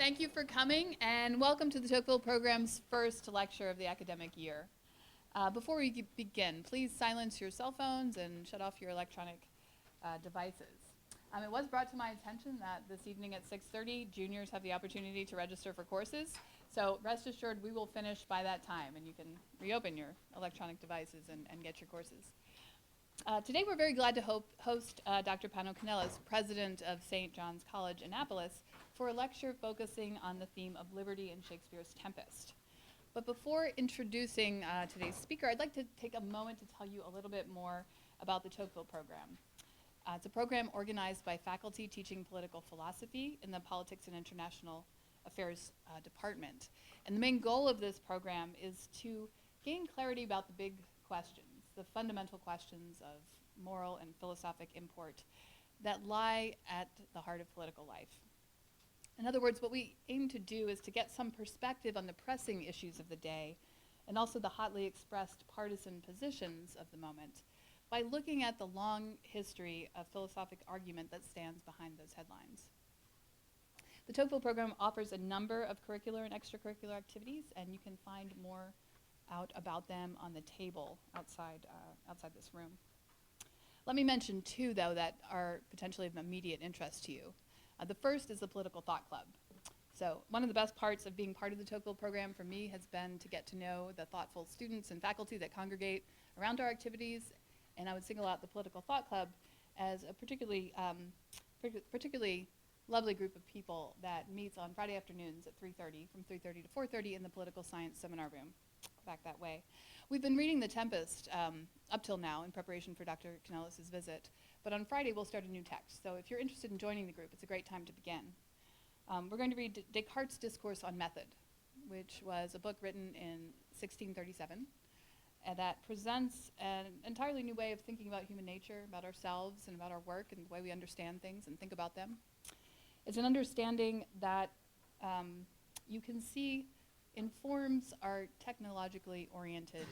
Thank you for coming, and welcome to the Tocqueville program's first lecture of the academic year. Before we begin, please silence your cell phones and shut off your electronic devices. It was brought to my attention that this evening at 6:30, juniors have the opportunity to register for courses, so rest assured we will finish by that time, and you can reopen your electronic devices and get your courses. Today we're very glad to host Dr. Panayiotis Kanelos, president of St. John's College, Annapolis, for a lecture focusing on the theme of liberty in Shakespeare's Tempest. But before introducing today's speaker, I'd like to take a moment to tell you a little bit more about the Tocqueville program. It's a program organized by faculty teaching political philosophy in the Politics and International Affairs Department. And the main goal of this program is to gain clarity about the big questions, the fundamental questions of moral and philosophic import that lie at the heart of political life. In other words, what we aim to do is to get some perspective on the pressing issues of the day and also the hotly expressed partisan positions of the moment by looking at the long history of philosophic argument that stands behind those headlines. The Tocqueville program offers a number of curricular and extracurricular activities, and you can find more out about them on the table outside this room. Let me mention two, though, that are potentially of immediate interest to you. The first is the Political Thought Club. So one of the best parts of being part of the Tocqueville program for me has been to get to know the thoughtful students and faculty that congregate around our activities, and I would single out the Political Thought Club as a particularly lovely group of people that meets on Friday afternoons at 3:30, from 3:30 to 4:30 in the Political Science Seminar Room. Back that way. We've been reading The Tempest up till now in preparation for Dr. Kanelos' visit, but on Friday we'll start a new text. So if you're interested in joining the group, it's a great time to begin. We're going to read Descartes' Discourse on Method, which was a book written in 1637 that presents an entirely new way of thinking about human nature, about ourselves and about our work and the way we understand things and think about them. It's an understanding that you can see informs our technologically oriented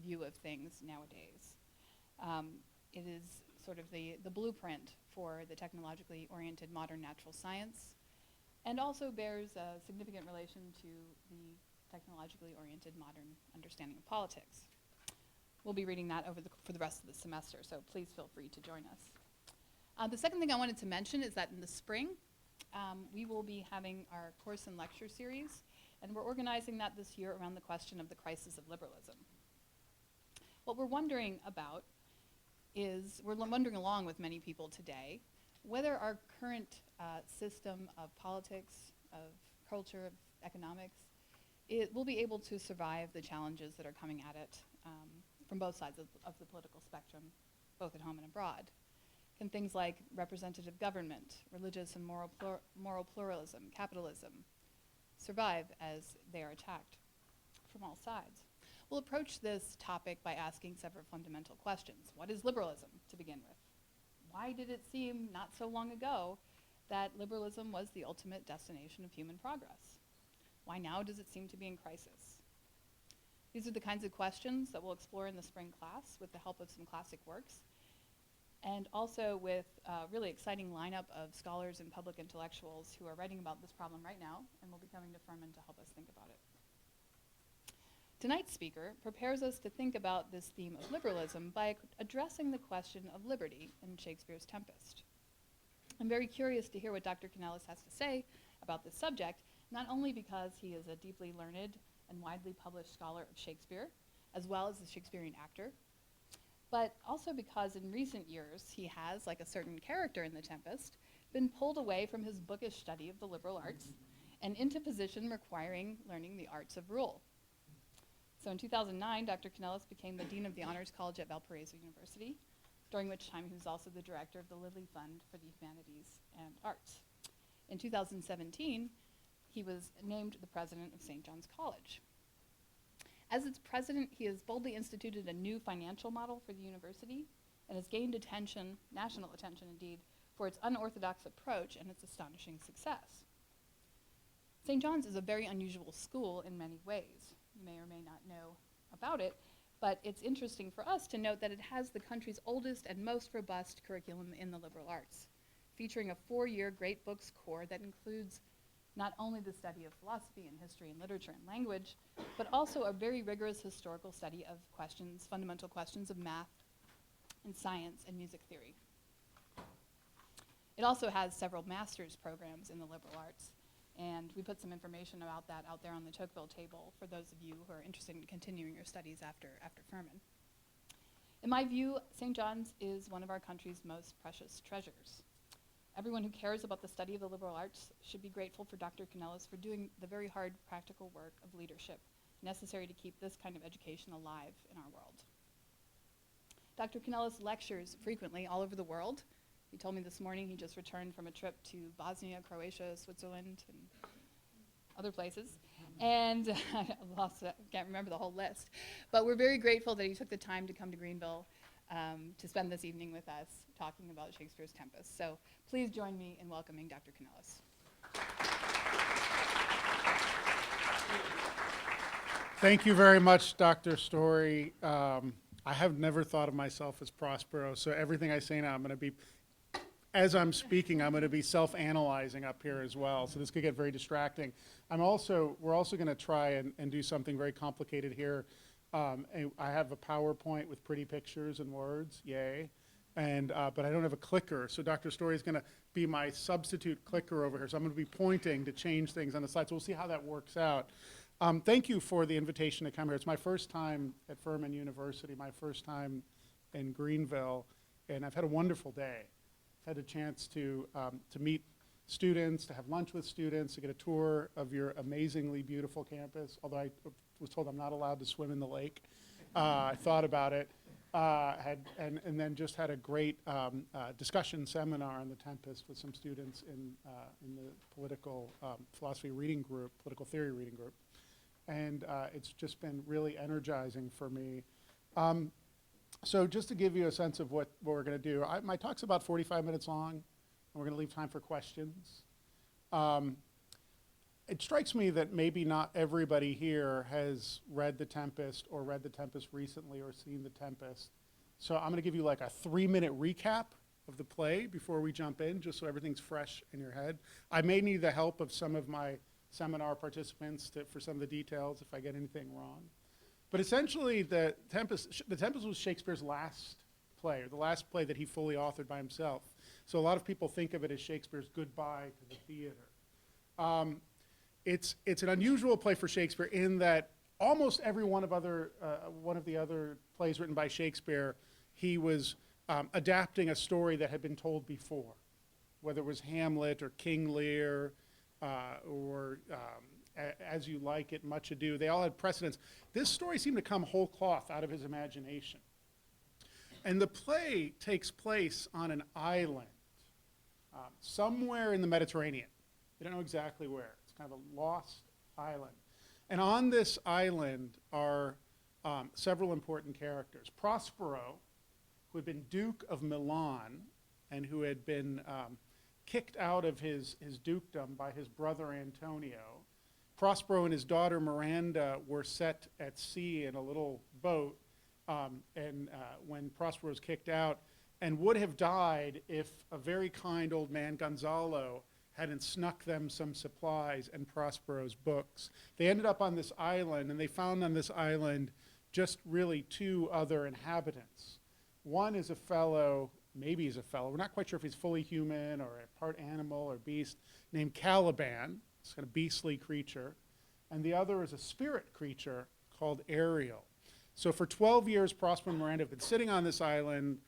view of things nowadays. It is sort of the blueprint for the technologically oriented modern natural science, and also bears a significant relation to the technologically oriented modern understanding of politics. We'll be reading that for the rest of the semester, so please feel free to join us. The second thing I wanted to mention is that in the spring, we will be having our course and lecture series, and we're organizing that this year around the question of the crisis of liberalism. What we're wondering about is, we're wondering along with many people today, whether our current system of politics, of culture, of economics, it will be able to survive the challenges that are coming at it from both sides of the political spectrum, both at home and abroad. Can things like representative government, religious and moral pluralism, capitalism, survive as they are attacked from all sides? We'll approach this topic by asking several fundamental questions. What is liberalism, to begin with? Why did it seem not so long ago that liberalism was the ultimate destination of human progress? Why now does it seem to be in crisis? These are the kinds of questions that we'll explore in the spring class with the help of some classic works, and also with a really exciting lineup of scholars and public intellectuals who are writing about this problem right now and will be coming to Furman to help us think about it. Tonight's speaker prepares us to think about this theme of liberalism by addressing the question of liberty in Shakespeare's Tempest. I'm very curious to hear what Dr. Kanelos has to say about this subject, not only because he is a deeply learned and widely published scholar of Shakespeare, as well as a Shakespearean actor, but also because in recent years he has, like a certain character in The Tempest, been pulled away from his bookish study of the liberal arts and into position requiring learning the arts of rule. So in 2009, Dr. Kanelos became the Dean of the Honors College at Valparaiso University, during which time he was also the director of the Lilly Fund for the Humanities and Arts. In 2017, he was named the president of St. John's College. As its president, he has boldly instituted a new financial model for the university and has gained attention, national attention indeed, for its unorthodox approach and its astonishing success. St. John's is a very unusual school in many ways. You may or may not know about it, but it's interesting for us to note that it has the country's oldest and most robust curriculum in the liberal arts, featuring a 4-year great books core that includes not only the study of philosophy and history and literature and language, but also a very rigorous historical study of questions, fundamental questions of math and science and music theory. It also has several master's programs in the liberal arts, and we put some information about that out there on the Tocqueville table for those of you who are interested in continuing your studies after Furman. In my view, St. John's is one of our country's most precious treasures. Everyone who cares about the study of the liberal arts should be grateful for Dr. Kanelos for doing the very hard practical work of leadership necessary to keep this kind of education alive in our world. Dr. Kanelos lectures frequently all over the world. He told me this morning he just returned from a trip to Bosnia, Croatia, Switzerland, and other places. And I can't remember the whole list. But we're very grateful that he took the time to come to Greenville to spend this evening with us talking about Shakespeare's Tempest. So please join me in welcoming Dr. Kanelos. Thank you very much, Dr. Story. I have never thought of myself as Prospero, so everything I say now, as I'm speaking, I'm going to be self-analyzing up here as well, so this could get very distracting. We're also going to try and do something very complicated here. I have a PowerPoint with pretty pictures and words, yay, but I don't have a clicker, so Dr. Story is going to be my substitute clicker over here, so I'm going to be pointing to change things on the slide, so we'll see how that works out. Thank you for the invitation to come here. It's my first time at Furman University, my first time in Greenville, and I've had a wonderful day. I've had a chance to meet students, to have lunch with students, to get a tour of your amazingly beautiful campus, although I was told I'm not allowed to swim in the lake. I thought about it, and then just had a great discussion seminar on the Tempest with some students in the political philosophy reading group, political theory reading group. And it's just been really energizing for me. So just to give you a sense of what we're going to do, my talk's about 45 minutes long, and we're going to leave time for questions. It strikes me that maybe not everybody here has read The Tempest or read The Tempest recently or seen The Tempest. So I'm going to give you like a 3-minute recap of the play before we jump in, just so everything's fresh in your head. I may need the help of some of my seminar participants for some of the details if I get anything wrong. But essentially, The Tempest was Shakespeare's last play, or the last play that he fully authored by himself. So a lot of people think of it as Shakespeare's goodbye to the theater. It's an unusual play for Shakespeare in that almost every one of the other plays written by Shakespeare, he was adapting a story that had been told before, whether it was Hamlet or King Lear, or As You Like It, Much Ado. They all had precedents. This story seemed to come whole cloth out of his imagination. And the play takes place on an island somewhere in the Mediterranean. They don't know exactly where. It's kind of a lost island. And on this island are several important characters. Prospero, who had been Duke of Milan and who had been kicked out of his dukedom by his brother Antonio. Prospero and his daughter Miranda were set at sea in a little boat when Prospero was kicked out, and would have died if a very kind old man, Gonzalo, hadn't snuck them some supplies and Prospero's books. They ended up on this island, and they found on this island just really 2 other inhabitants. One is a fellow, maybe he's a fellow, we're not quite sure if he's fully human or a part animal or beast, named Caliban, this kind of beastly creature, and the other is a spirit creature called Ariel. So for 12 years, Prospero and Miranda have been sitting on this island,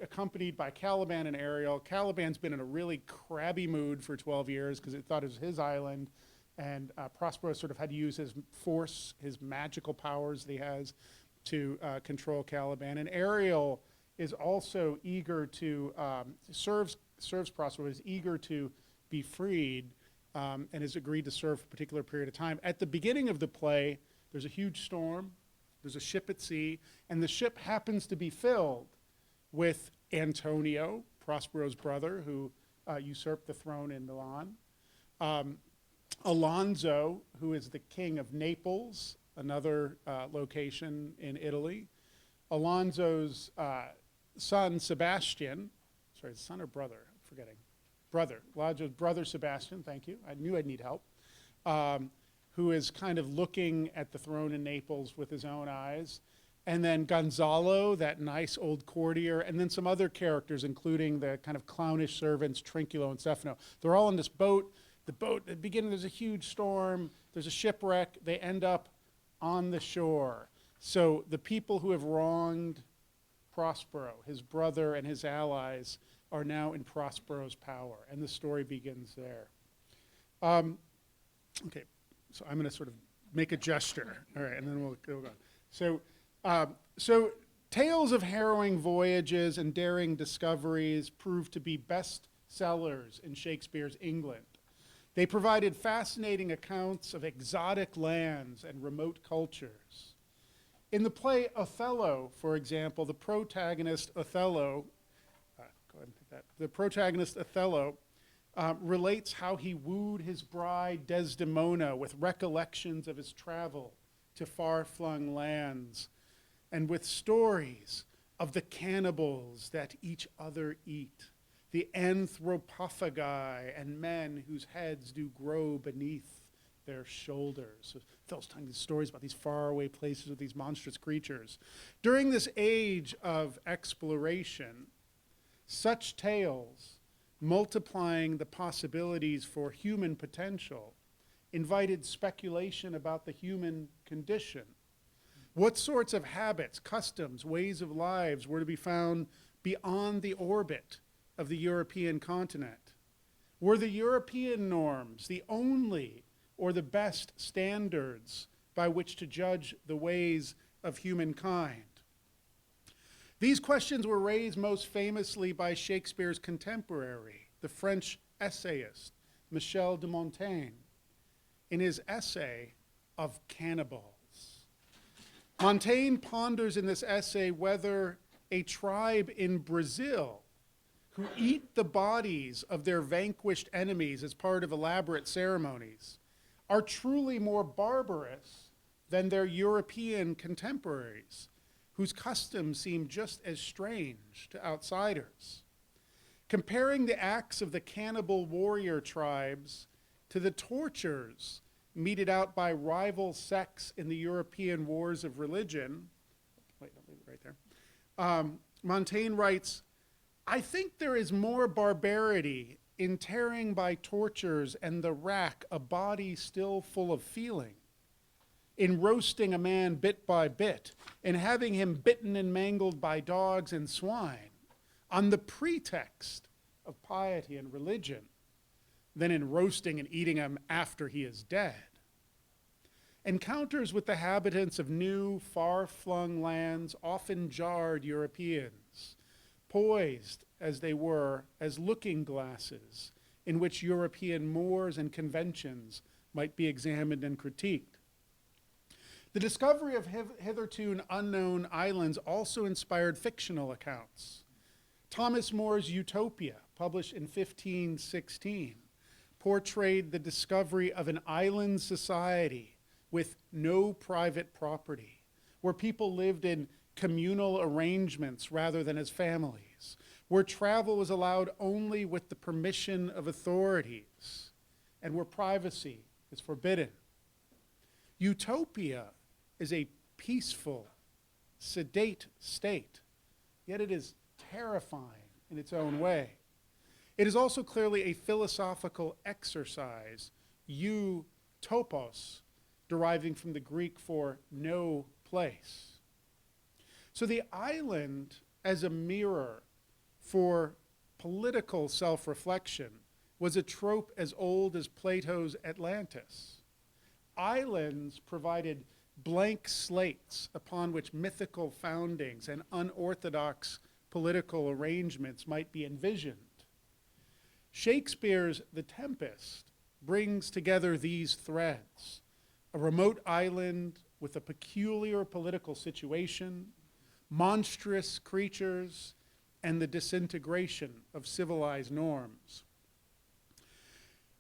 accompanied by Caliban and Ariel. Caliban's been in a really crabby mood for 12 years because it thought it was his island, and Prospero sort of had to use his force, his magical powers that he has to control Caliban. And Ariel is also eager to, serves Prospero, is eager to be freed, and has agreed to serve for a particular period of time. At the beginning of the play, there's a huge storm, there's a ship at sea, and the ship happens to be filled with Antonio, Prospero's brother, who usurped the throne in Milan, Alonso, who is the king of Naples, another location in Italy, Alonso's son, Sebastian, sorry, son or brother, I'm forgetting, Elijah's brother Sebastian, thank you, I knew I'd need help, who is kind of looking at the throne in Naples with his own eyes. And then Gonzalo, that nice old courtier, and then some other characters, including the kind of clownish servants, Trinculo and Stefano. They're all on this boat. The boat, at the beginning, there's a huge storm. There's a shipwreck. They end up on the shore. So the people who have wronged Prospero, his brother and his allies, are now in Prospero's power. And the story begins there. Okay, so I'm going to sort of make a gesture. All right, and then we'll go on. So tales of harrowing voyages and daring discoveries proved to be best sellers in Shakespeare's England. They provided fascinating accounts of exotic lands and remote cultures. In the play Othello, for example, the protagonist Othello, relates how he wooed his bride Desdemona with recollections of his travel to far-flung lands, and with stories of the cannibals that each other eat, the anthropophagi and men whose heads do grow beneath their shoulders. So Othello's telling these stories about these faraway places with these monstrous creatures. During this age of exploration, such tales, multiplying the possibilities for human potential, invited speculation about the human condition. What sorts of habits, customs, ways of lives were to be found beyond the orbit of the European continent? Were the European norms the only or the best standards by which to judge the ways of humankind? These questions were raised most famously by Shakespeare's contemporary, the French essayist Michel de Montaigne, in his essay of Cannibals. Montaigne ponders in this essay whether a tribe in Brazil who eat the bodies of their vanquished enemies as part of elaborate ceremonies are truly more barbarous than their European contemporaries, whose customs seem just as strange to outsiders. Comparing the acts of the cannibal warrior tribes to the tortures meted out by rival sects in the European wars of religion, wait, I'll leave it right there. Montaigne writes, I think there is more barbarity in tearing by tortures and the rack a body still full of feeling, in roasting a man bit by bit, in having him bitten and mangled by dogs and swine, on the pretext of piety and religion, than in roasting and eating him after he is dead. Encounters with the inhabitants of new, far-flung lands often jarred Europeans, poised as they were as looking glasses in which European mores and conventions might be examined and critiqued. The discovery of hitherto unknown islands also inspired fictional accounts. Thomas More's Utopia, published in 1516, portrayed the discovery of an island society with no private property, where people lived in communal arrangements rather than as families, where travel was allowed only with the permission of authorities, and where privacy is forbidden. Utopia is a peaceful, sedate state, yet it is terrifying in its own way. It is also clearly a philosophical exercise, eutopos, deriving from the Greek for no place. So the island as a mirror for political self-reflection was a trope as old as Plato's Atlantis. Islands provided blank slates upon which mythical foundings and unorthodox political arrangements might be envisioned. Shakespeare's The Tempest brings together these threads: a remote island with a peculiar political situation, monstrous creatures, and the disintegration of civilized norms.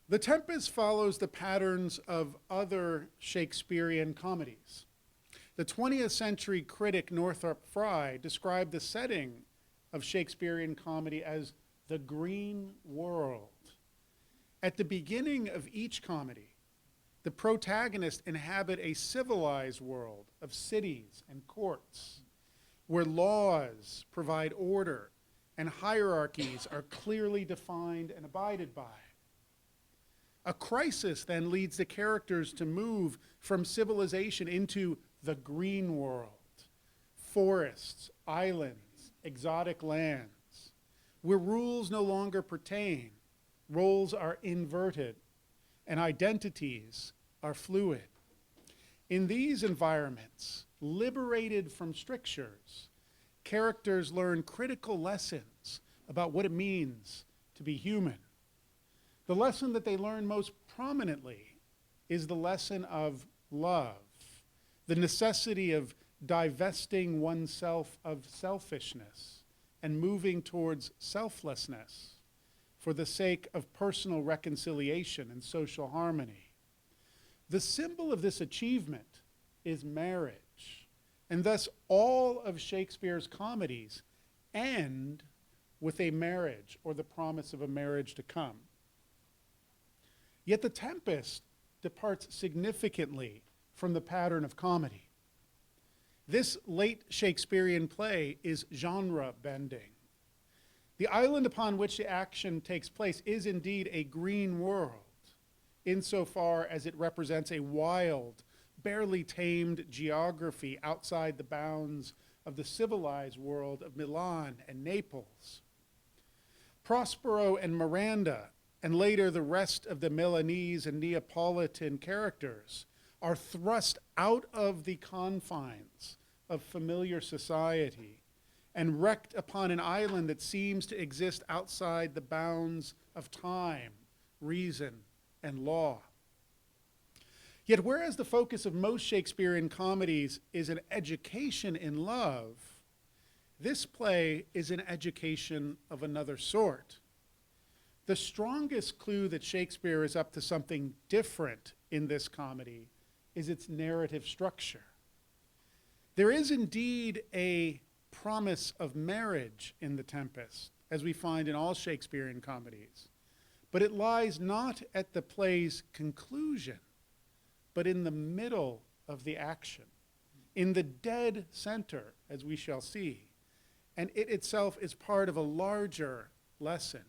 The Tempest follows the patterns of other Shakespearean comedies. The 20th century critic Northrop Frye described the setting of Shakespearean comedy as the green world. At the beginning of each comedy, the protagonists inhabit a civilized world of cities and courts, where laws provide order and hierarchies are clearly defined and abided by. A crisis then leads the characters to move from civilization into the green world, forests, islands, exotic lands, where rules no longer pertain, roles are inverted, and identities are fluid. In these environments, liberated from strictures, characters learn critical lessons about what it means to be human. The lesson that they learn most prominently is the lesson of love, the necessity of divesting oneself of selfishness and moving towards selflessness for the sake of personal reconciliation and social harmony. The symbol of this achievement is marriage, and thus all of Shakespeare's comedies end with a marriage or the promise of a marriage to come. Yet The Tempest departs significantly from the pattern of comedy. This late Shakespearean play is genre bending. The island upon which the action takes place is indeed a green world, insofar as it represents a wild, barely tamed geography outside the bounds of the civilized world of Milan and Naples. Prospero and Miranda, and later the rest of the Milanese and Neapolitan characters, are thrust out of the confines of familiar society and wrecked upon an island that seems to exist outside the bounds of time, reason, and law. Yet whereas the focus of most Shakespearean comedies is an education in love, this play is an education of another sort. The strongest clue that Shakespeare is up to something different in this comedy is its narrative structure. There is indeed a promise of marriage in The Tempest, as we find in all Shakespearean comedies, but it lies not at the play's conclusion, but in the middle of the action, in the dead center, as we shall see, and it itself is part of a larger lesson.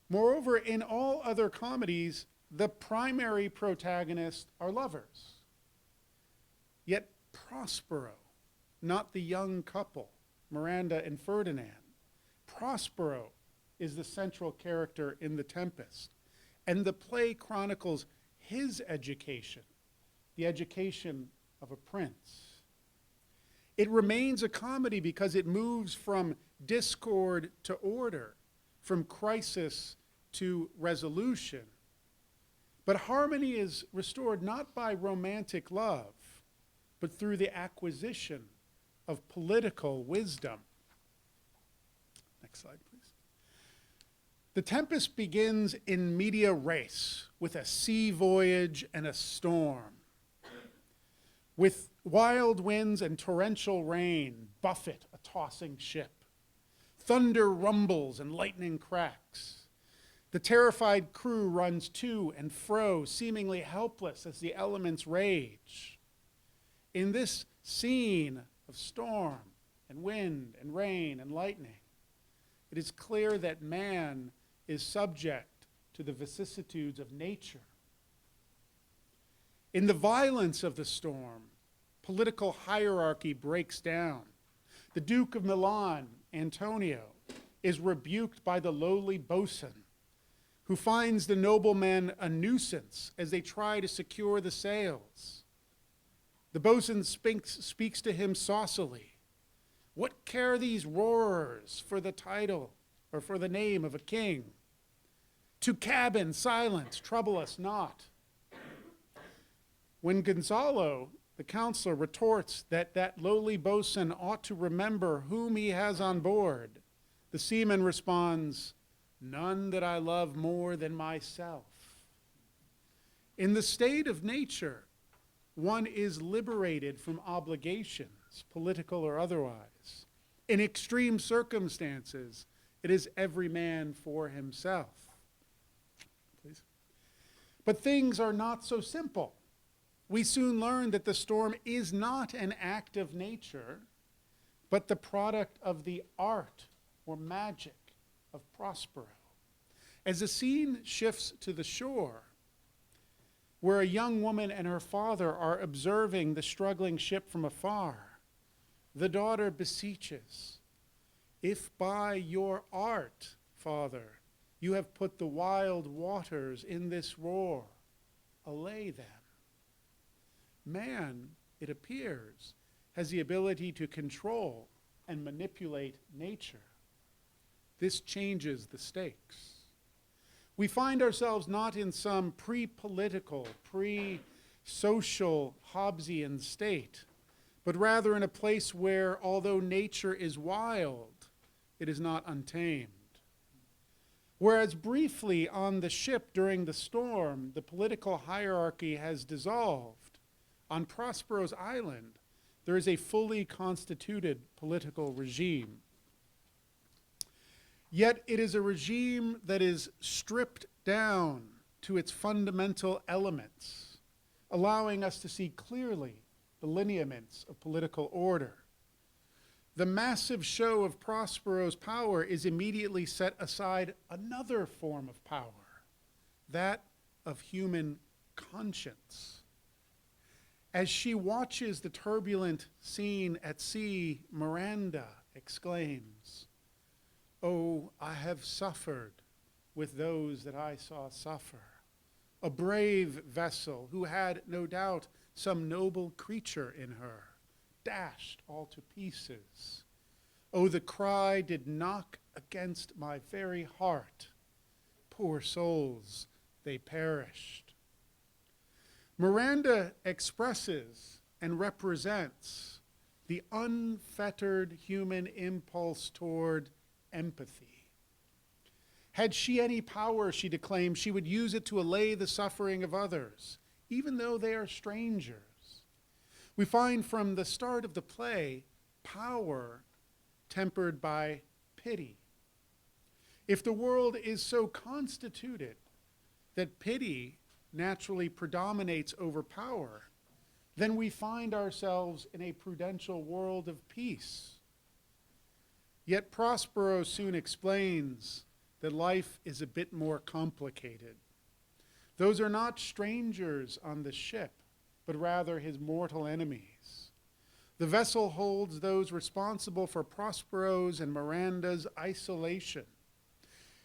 Moreover, in all other comedies, the primary protagonists are lovers. Yet Prospero, not the young couple, Miranda and Ferdinand, Prospero is the central character in The Tempest, and the play chronicles his education, the education of a prince. It remains a comedy because it moves from discord to order, from crisis to resolution. But harmony is restored not by romantic love, but through the acquisition of political wisdom. Next slide, please. The Tempest begins in media res, with a sea voyage and a storm, with wild winds and torrential rain buffet a tossing ship. Thunder rumbles and lightning cracks. The terrified crew runs to and fro, seemingly helpless as the elements rage. In this scene of storm and wind and rain and lightning, it is clear that man is subject to the vicissitudes of nature. In the violence of the storm, political hierarchy breaks down. The Duke of Milan, Antonio, is rebuked by the lowly boatswain, who finds the noblemen a nuisance as they try to secure the sails. The boatswain speaks to him saucily. What care these roarers for the title or for the name of a king? To cabin, silence, trouble us not. When Gonzalo, the counselor, retorts that that lowly boatswain ought to remember whom he has on board, the seaman responds, none that I love more than myself. In the state of nature, one is liberated from obligations, political or otherwise. In extreme circumstances, it is every man for himself. But things are not so simple. We soon learn that the storm is not an act of nature, but the product of the art or magic of Prospero. As the scene shifts to the shore, where a young woman and her father are observing the struggling ship from afar, the daughter beseeches, "If by your art, Father, you have put the wild waters in this roar, allay them." Man, it appears, has the ability to control and manipulate nature. This changes the stakes. We find ourselves not in some pre-political, pre-social Hobbesian state, but rather in a place where, although nature is wild, it is not untamed. Whereas briefly on the ship during the storm, the political hierarchy has dissolved, on Prospero's island, there is a fully constituted political regime. Yet it is a regime that is stripped down to its fundamental elements, allowing us to see clearly the lineaments of political order. The massive show of Prospero's power is immediately set aside another form of power, that of human conscience. As she watches the turbulent scene at sea, Miranda exclaims, "Oh, I have suffered with those that I saw suffer. A brave vessel who had, no doubt, some noble creature in her, dashed all to pieces. Oh, the cry did knock against my very heart. Poor souls, they perished." Miranda expresses and represents the unfettered human impulse toward empathy. Had she any power, she declaimed, she would use it to allay the suffering of others, even though they are strangers. We find from the start of the play power tempered by pity. If the world is so constituted that pity naturally predominates over power, then we find ourselves in a prudential world of peace. Yet Prospero soon explains that life is a bit more complicated. Those are not strangers on the ship, but rather his mortal enemies. The vessel holds those responsible for Prospero's and Miranda's isolation.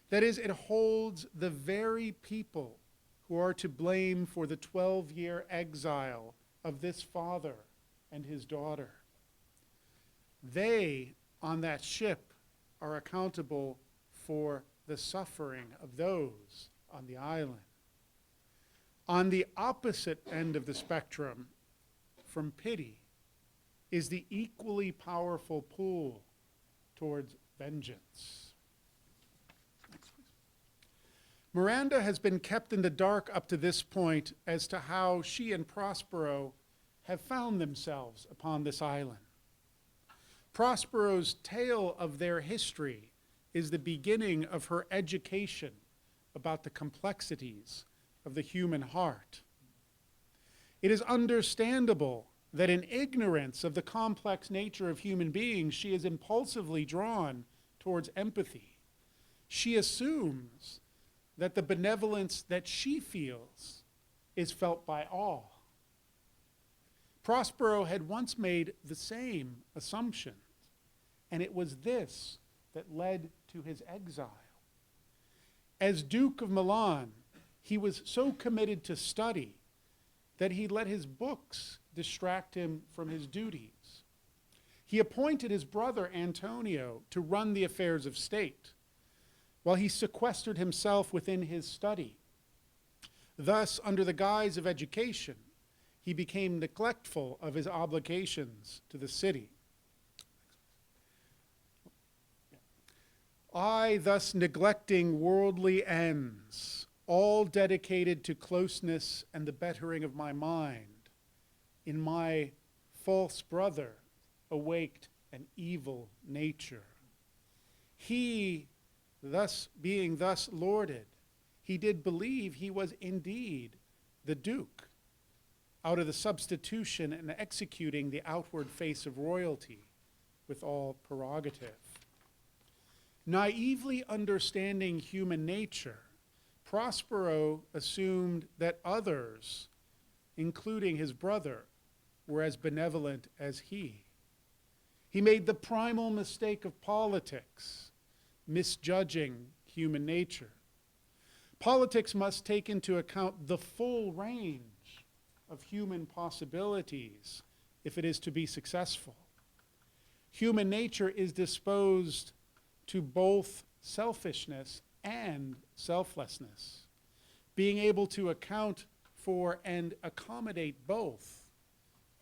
That is, it holds the very people who are to blame for the 12-year exile of this father and his daughter. They, on that ship, are accountable for the suffering of those on the island. On the opposite end of the spectrum, from pity, is the equally powerful pull towards vengeance. Miranda has been kept in the dark up to this point as to how she and Prospero have found themselves upon this island. Prospero's tale of their history is the beginning of her education about the complexities of the human heart. It is understandable that in ignorance of the complex nature of human beings, she is impulsively drawn towards empathy. She assumes that the benevolence that she feels is felt by all. Prospero had once made the same assumption, and it was this that led to his exile. As Duke of Milan, he was so committed to study that he let his books distract him from his duties. He appointed his brother Antonio to run the affairs of state, while he sequestered himself within his study. Thus, under the guise of education, he became neglectful of his obligations to the city. I, thus neglecting worldly ends, all dedicated to closeness and the bettering of my mind, in my false brother awaked an evil nature. He, thus being thus lorded, he did believe he was indeed the Duke, out of the substitution and executing the outward face of royalty with all prerogative. Naively understanding human nature, Prospero assumed that others, including his brother, were as benevolent as he. He made the primal mistake of politics, misjudging human nature. Politics must take into account the full range of human possibilities if it is to be successful. Human nature is disposed to both selfishness and selflessness. Being able to account for and accommodate both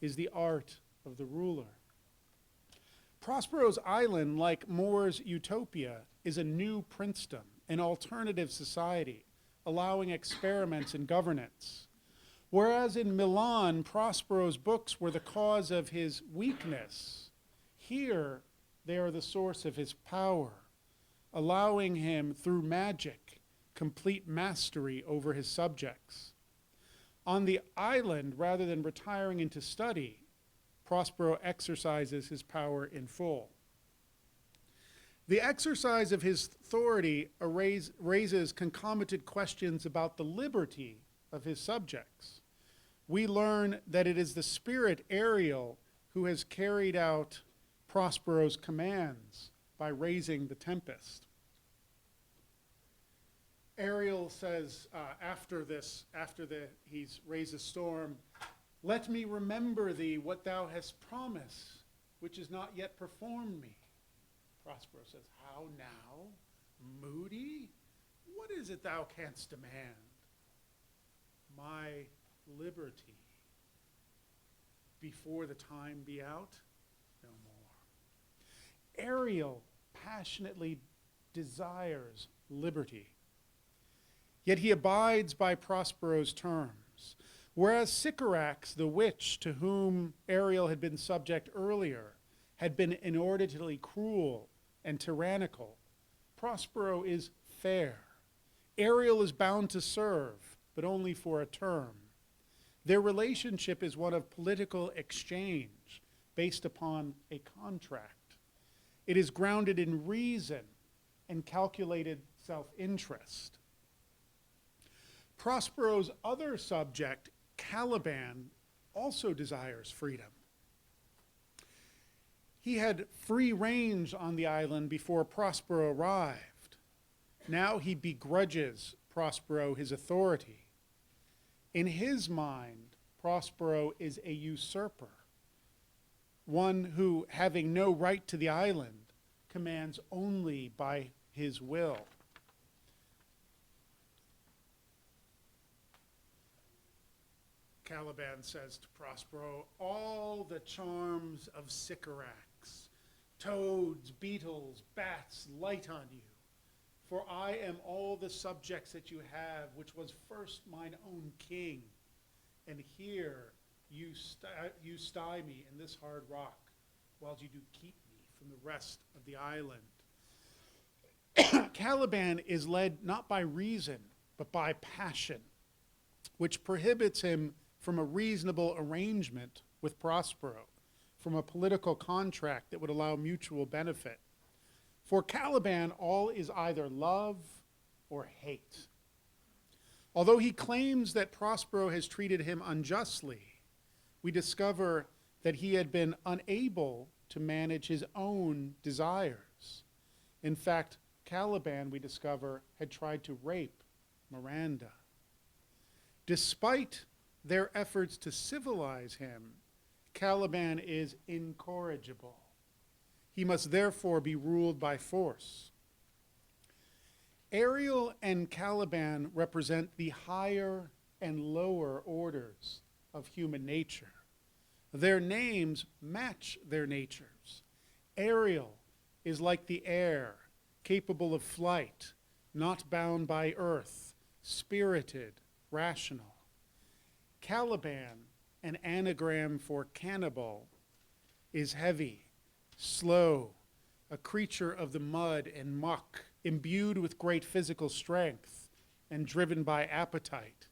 is the art of the ruler. Prospero's island, like More's Utopia, is a new princedom, an alternative society, allowing experiments in governance. Whereas in Milan, Prospero's books were the cause of his weakness, here they are the source of his power, allowing him, through magic, complete mastery over his subjects. On the island, rather than retiring into study, Prospero exercises his power in full. The exercise of his authority raises concomitant questions about the liberty of his subjects. We learn that it is the spirit Ariel who has carried out Prospero's commands by raising the tempest. Ariel says he's raised a storm, "Let me remember thee what thou hast promised, which is not yet performed me." Prospero says, "How now, moody? What is it thou canst demand?" "My liberty. Before the time be out, no more." Ariel passionately desires liberty, yet he abides by Prospero's terms. Whereas Sycorax, the witch to whom Ariel had been subject earlier, had been inordinately cruel and tyrannical, Prospero is fair. Ariel is bound to serve, but only for a term. Their relationship is one of political exchange based upon a contract. It is grounded in reason and calculated self-interest. Prospero's other subject, Caliban, also desires freedom. He had free range on the island before Prospero arrived. Now he begrudges Prospero his authority. In his mind, Prospero is a usurper, one who, having no right to the island, commands only by his will. Caliban says to Prospero, "All the charms of Sycorax, toads, beetles, bats, light on you. For I am all the subjects that you have, which was first mine own king. And here you sty me in this hard rock, while you do keep me from the rest of the island." Caliban is led not by reason, but by passion, which prohibits him from a reasonable arrangement with Prospero, from a political contract that would allow mutual benefit. For Caliban, all is either love or hate. Although he claims that Prospero has treated him unjustly, we discover that he had been unable to manage his own desires. In fact, Caliban, we discover, had tried to rape Miranda. Despite their efforts to civilize him, Caliban is incorrigible. He must therefore be ruled by force. Ariel and Caliban represent the higher and lower orders of human nature. Their names match their natures. Ariel is like the air, capable of flight, not bound by earth, spirited, rational. Caliban, an anagram for cannibal, is heavy, slow, a creature of the mud and muck, imbued with great physical strength, and driven by appetite.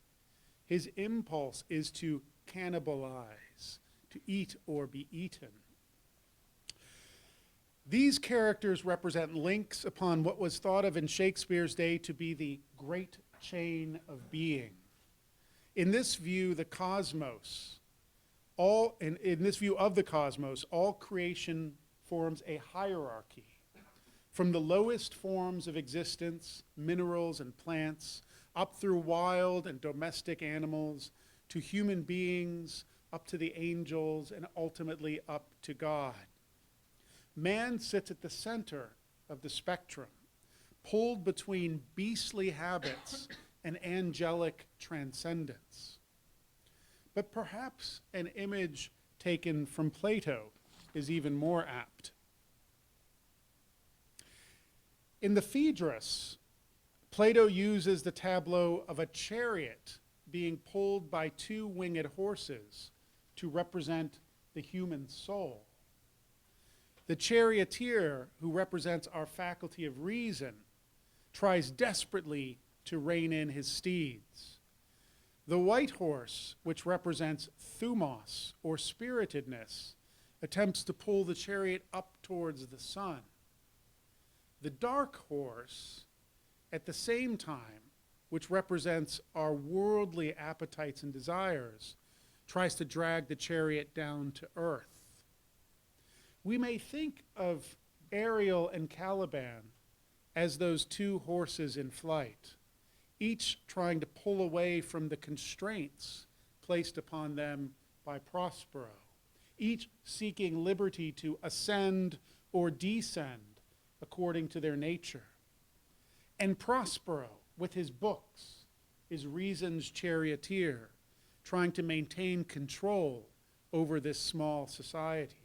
His impulse is to cannibalize, to eat or be eaten. These characters represent links upon what was thought of in Shakespeare's day to be the great chain of being. In this view, the cosmos, in this view of the cosmos, all creation forms a hierarchy. From the lowest forms of existence, minerals and plants, up through wild and domestic animals, to human beings, up to the angels, and ultimately up to God. Man sits at the center of the spectrum, pulled between beastly habits and angelic transcendence. But perhaps an image taken from Plato is even more apt. In the Phaedrus, Plato uses the tableau of a chariot being pulled by two winged horses to represent the human soul. The charioteer, who represents our faculty of reason, tries desperately to rein in his steeds. The white horse, which represents thumos, or spiritedness, attempts to pull the chariot up towards the sun. The dark horse, at the same time, which represents our worldly appetites and desires, tries to drag the chariot down to earth. We may think of Ariel and Caliban as those two horses in flight, each trying to pull away from the constraints placed upon them by Prospero, each seeking liberty to ascend or descend according to their nature. And Prospero, with his books, is reason's charioteer, trying to maintain control over this small society.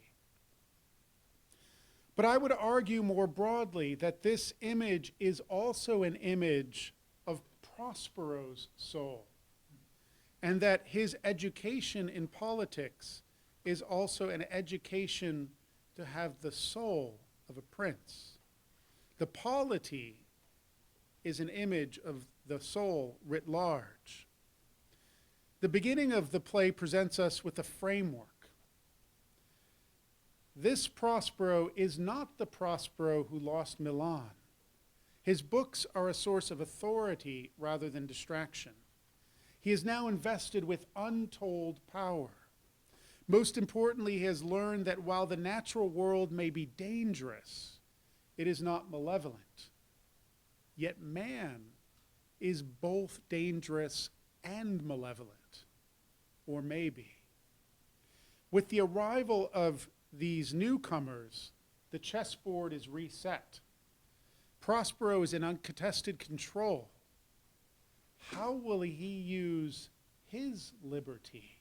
But I would argue more broadly that this image is also an image of Prospero's soul, and that his education in politics is also an education to have the soul of a prince. The polity is an image of the soul writ large. The beginning of the play presents us with a framework. This Prospero is not the Prospero who lost Milan. His books are a source of authority rather than distraction. He is now invested with untold power. Most importantly, he has learned that while the natural world may be dangerous, it is not malevolent. Yet man is both dangerous and malevolent, or maybe. With the arrival of these newcomers, the chessboard is reset. Prospero is in uncontested control. How will he use his liberty?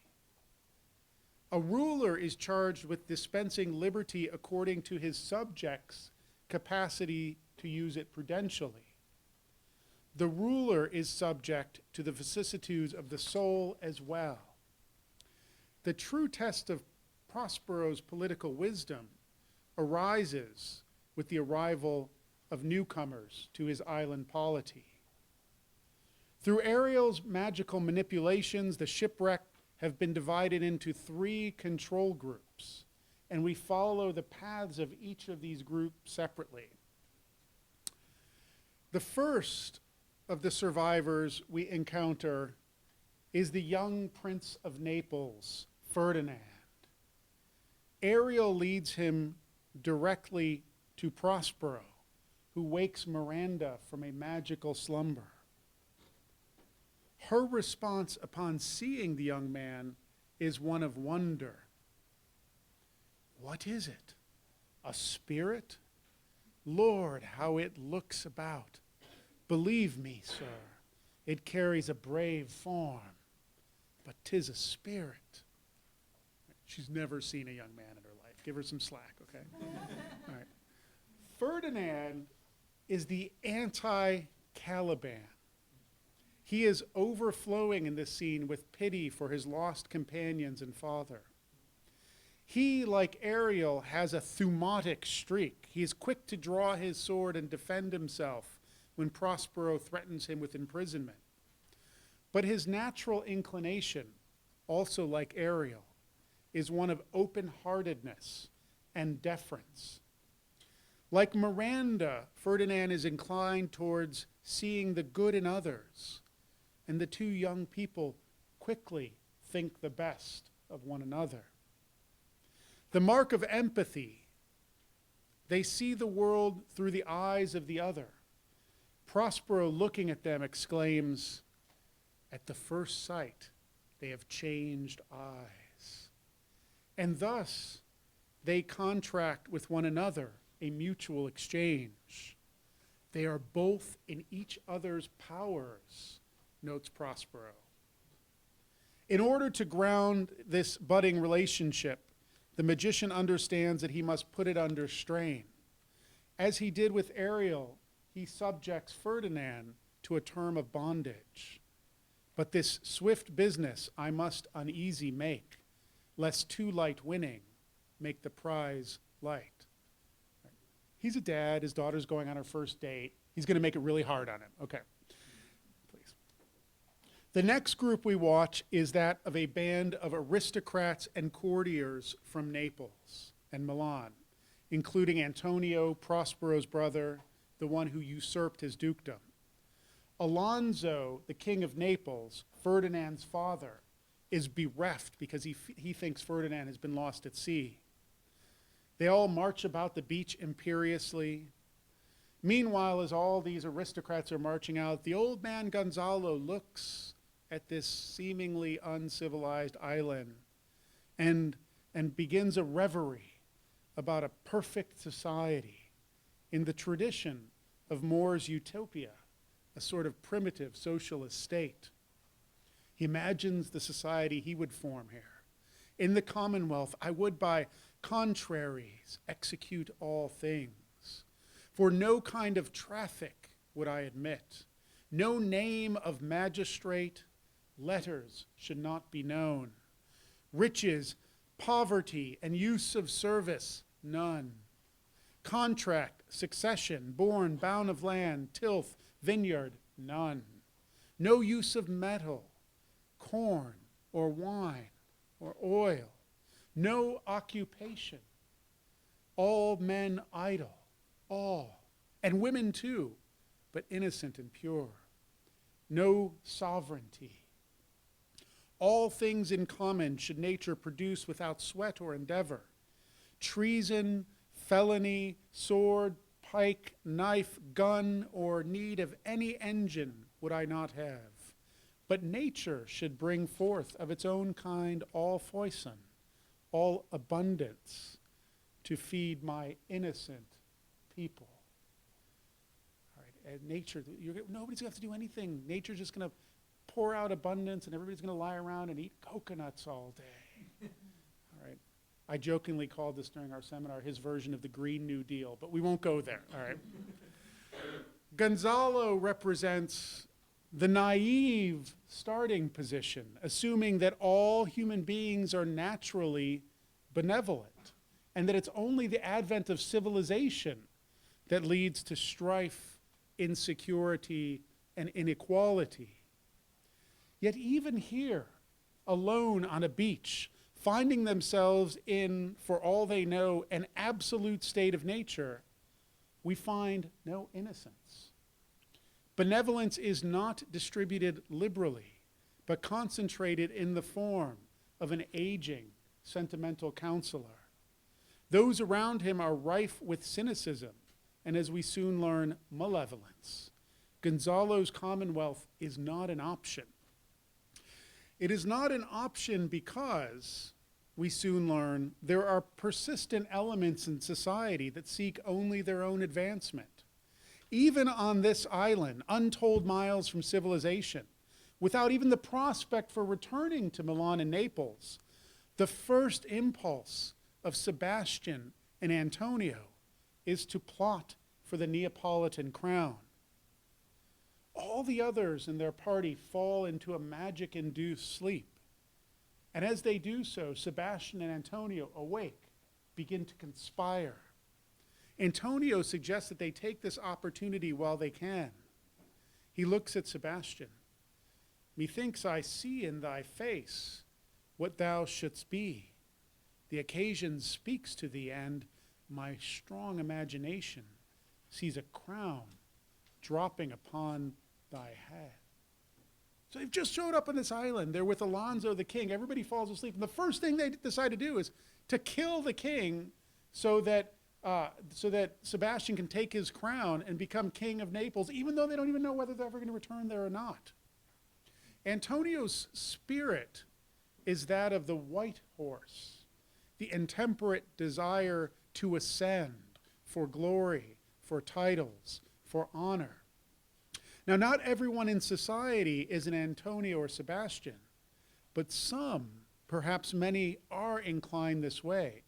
A ruler is charged with dispensing liberty according to his subjects' capacity to use it prudentially. The ruler is subject to the vicissitudes of the soul as well. The true test of Prospero's political wisdom arises with the arrival of newcomers to his island polity. Through Ariel's magical manipulations, the shipwreck have been divided into 3 control groups, and we follow the paths of each of these groups separately. The first of the survivors we encounter is the young Prince of Naples, Ferdinand. Ariel leads him directly to Prospero, who wakes Miranda from a magical slumber. Her response upon seeing the young man is one of wonder. What is it? A spirit? Lord, how it looks about. Believe me, sir, it carries a brave form, but 'tis a spirit. She's never seen a young man in her life. Give her some slack, okay? All right. Ferdinand is the anti-Caliban. He is overflowing in this scene with pity for his lost companions and father. He, like Ariel, has a thumotic streak. He is quick to draw his sword and defend himself when Prospero threatens him with imprisonment. But his natural inclination, also like Ariel, is one of open-heartedness and deference. Like Miranda, Ferdinand is inclined towards seeing the good in others, and the two young people quickly think the best of one another. The mark of empathy, they see the world through the eyes of the other. Prospero, looking at them, exclaims, "At the first sight, they have changed eyes." And thus, they contract with one another a mutual exchange. They are both in each other's powers, notes Prospero. In order to ground this budding relationship, the magician understands that he must put it under strain. As he did with Ariel, he subjects Ferdinand to a term of bondage. But this swift business I must uneasy make, lest too light winning make the prize light. He's a dad, his daughter's going on her first date. He's going to make it really hard on him. Okay, please. The next group we watch is that of a band of aristocrats and courtiers from Naples and Milan, including Antonio, Prospero's brother, the one who usurped his dukedom. Alonso, the king of Naples, Ferdinand's father, is bereft because he thinks Ferdinand has been lost at sea. They all march about the beach imperiously. Meanwhile, as all these aristocrats are marching out, the old man Gonzalo looks at this seemingly uncivilized island and begins a reverie about a perfect society in the tradition of More's Utopia, a sort of primitive socialist state. He imagines the society he would form here. In the Commonwealth, I would by contraries execute all things. For no kind of traffic would I admit, no name of magistrate, letters should not be known. Riches, poverty, and use of service, none. Contract, succession, born, bound of land, tilth, vineyard, none. No use of metal, corn, or wine, or oil. No occupation. All men idle, all, and women too, but innocent and pure. No sovereignty. All things in common should nature produce without sweat or endeavor. Treason, felony, sword, pike, knife, gun, or need of any engine would I not have. But nature should bring forth of its own kind all foison, all abundance, to feed my innocent people. All right, and nature, nobody's going to have to do anything. Nature's just going to pour out abundance, and everybody's going to lie around and eat coconuts all day. All right. I jokingly called this during our seminar his version of the Green New Deal, but we won't go there. All right. Gonzalo represents the naive starting position, assuming that all human beings are naturally benevolent, and that it's only the advent of civilization that leads to strife, insecurity, and inequality. Yet even here, alone on a beach, finding themselves in, for all they know, an absolute state of nature, we find no innocence. Benevolence is not distributed liberally, but concentrated in the form of an aging, sentimental counselor. Those around him are rife with cynicism, and as we soon learn, malevolence. Gonzalo's commonwealth is not an option. It is not an option because, we soon learn, there are persistent elements in society that seek only their own advancement. Even on this island, untold miles from civilization, without even the prospect for returning to Milan and Naples, the first impulse of Sebastian and Antonio is to plot for the Neapolitan crown. All the others in their party fall into a magic-induced sleep. And as they do so, Sebastian and Antonio, awake, begin to conspire. Antonio suggests that they take this opportunity while they can. He looks at Sebastian. Methinks I see in thy face what thou shouldst be. The occasion speaks to thee, and my strong imagination sees a crown dropping upon thy head. So they've just showed up on this island. They're with Alonso the king. Everybody falls asleep. And the first thing they decide to do is to kill the king so that Sebastian can take his crown and become king of Naples, even though they don't even know whether they're ever going to return there or not. Antonio's spirit is that of the white horse, the intemperate desire to ascend for glory, for titles, for honor. Now, not everyone in society is an Antonio or Sebastian, but some, perhaps many, are inclined this way,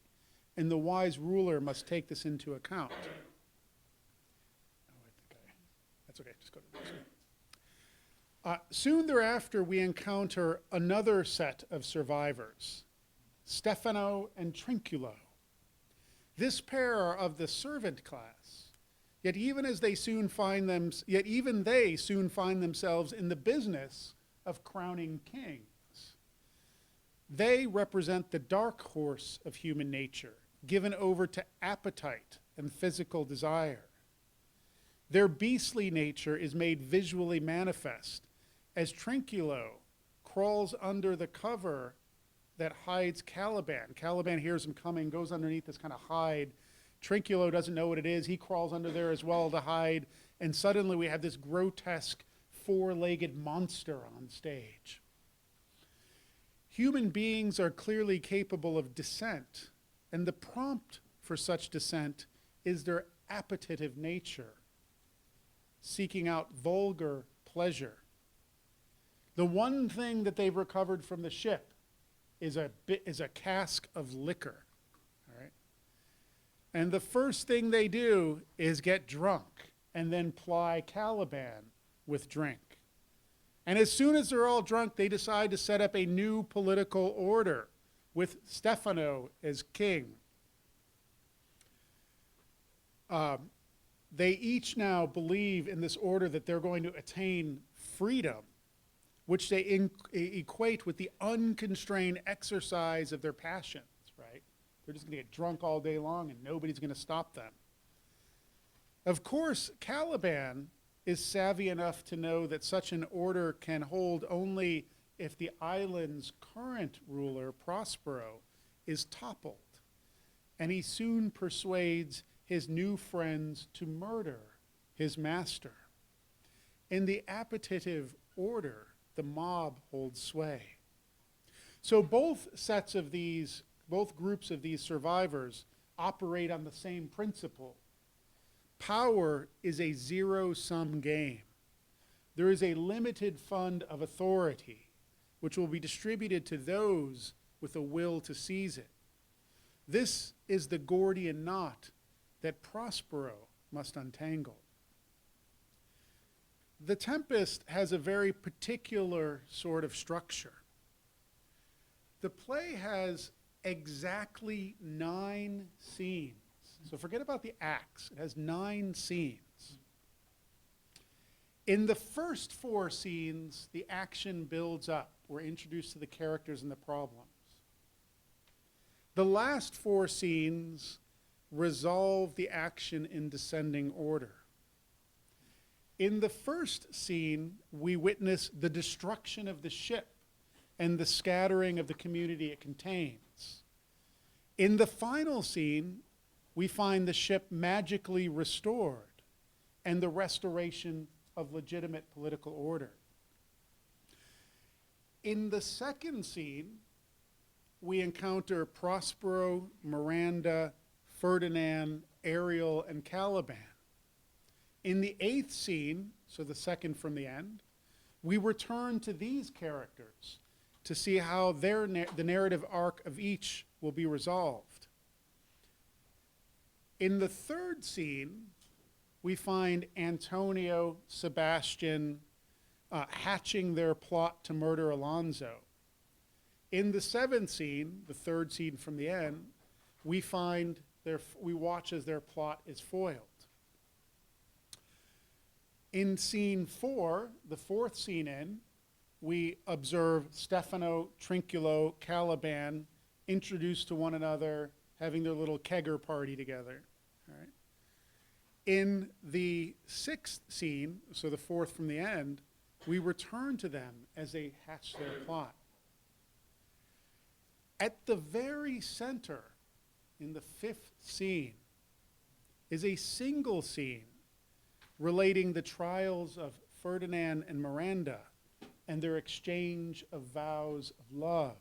and the wise ruler must take this into account. That's okay, just go to the next one. Soon thereafter, we encounter another set of survivors, Stefano and Trinculo. This pair are of the servant class, yet even they soon find themselves in the business of crowning kings. They represent the dark horse of human nature, given over to appetite and physical desire. Their beastly nature is made visually manifest as Trinculo crawls under the cover that hides Caliban. Caliban hears him coming, goes underneath this kind of hide. Trinculo doesn't know what it is. He crawls under there as well to hide. And suddenly we have this grotesque four-legged monster on stage. Human beings are clearly capable of descent, and the prompt for such descent is their appetitive nature, seeking out vulgar pleasure. The one thing that they've recovered from the ship is a cask of liquor, all right? And the first thing they do is get drunk and then ply Caliban with drink. And as soon as they're all drunk, they decide to set up a new political order with Stefano as king. They each now believe in this order that they're going to attain freedom, which they equate with the unconstrained exercise of their passions, right? They're just going to get drunk all day long and nobody's going to stop them. Of course, Caliban is savvy enough to know that such an order can hold only if the island's current ruler, Prospero, is toppled. And he soon persuades his new friends to murder his master. In the appetitive order, the mob holds sway. So both groups of these survivors operate on the same principle. Power is a zero-sum game. There is a limited fund of authority, which will be distributed to those with a will to seize it. This is the Gordian knot that Prospero must untangle. The Tempest has a very particular sort of structure. The play has exactly 9 scenes. So forget about the acts. It has 9 scenes. In the first 4 scenes, the action builds up. We're introduced to the characters and the problems. The last 4 scenes resolve the action in descending order. In the first scene, we witness the destruction of the ship and the scattering of the community it contains. In the final scene, we find the ship magically restored and the restoration of legitimate political order. In the second scene, we encounter Prospero, Miranda, Ferdinand, Ariel, and Caliban. In the 8th scene, so the second from the end, we return to these characters to see how the narrative arc of each will be resolved. In the 3rd scene, we find Antonio, Sebastian hatching their plot to murder Alonso. In the 7th scene, the 3rd scene from the end, we watch as their plot is foiled. In scene 4, the 4th scene in, we observe Stefano, Trinculo, Caliban introduced to one another, having their little kegger party together. All right. In the sixth scene, so the fourth from the end, we return to them as they hatch their plot. At the very center, in the fifth scene, is a single scene relating the trials of Ferdinand and Miranda and their exchange of vows of love.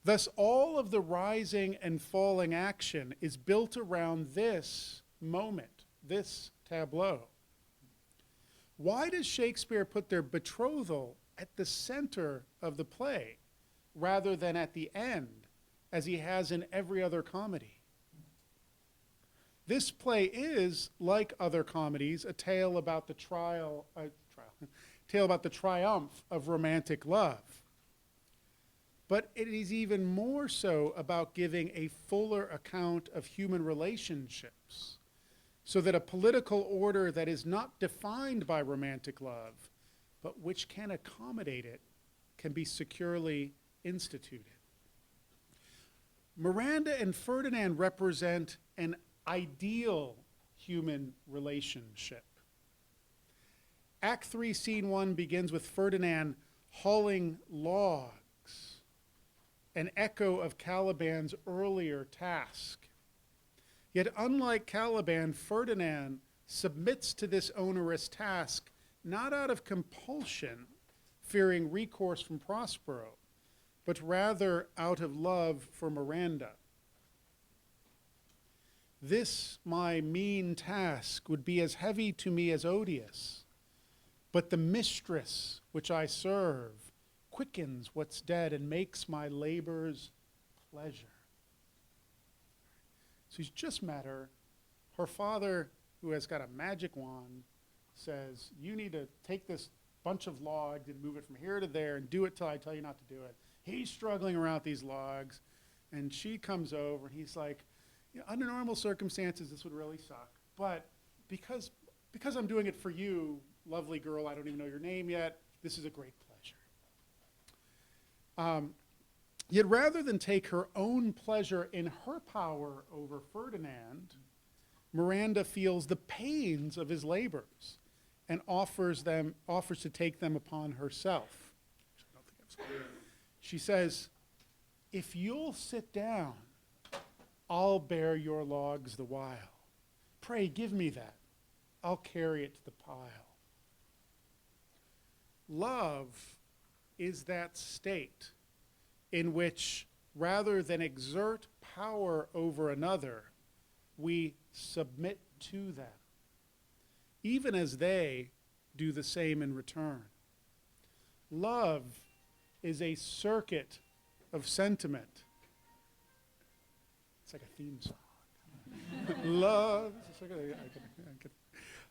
Thus, all of the rising and falling action is built around this moment, this tableau. Why does Shakespeare put their betrothal at the center of the play rather than at the end, as he has in every other comedy? This play is, like other comedies, a tale about the tale about the triumph of romantic love. But it is even more so about giving a fuller account of human relationships, so that a political order that is not defined by romantic love, but which can accommodate it, can be securely instituted. Miranda and Ferdinand represent an ideal human relationship. Act 3, Scene 1 begins with Ferdinand hauling logs, an echo of Caliban's earlier task. Yet unlike Caliban, Ferdinand submits to this onerous task not out of compulsion, fearing recourse from Prospero, but rather out of love for Miranda. This my mean task would be as heavy to me as odious, but the mistress which I serve quickens what's dead and makes my labors pleasure. So he's just met her. Her father, who has got a magic wand, says, you need to take this bunch of logs and move it from here to there and do it till I tell you not to do it. He's struggling around with these logs, and she comes over, and he's like, under normal circumstances, this would really suck. But because I'm doing it for you, lovely girl, I don't even know your name yet, this is a great pleasure. Yet rather than take her own pleasure in her power over Ferdinand, Miranda feels the pains of his labors and offers to take them upon herself. She says, if you'll sit down, I'll bear your logs the while. Pray, give me that. I'll carry it to the pile. Love is that state in which, rather than exert power over another, we submit to them, even as they do the same in return. Love is a circuit of sentiment. It's like a theme song.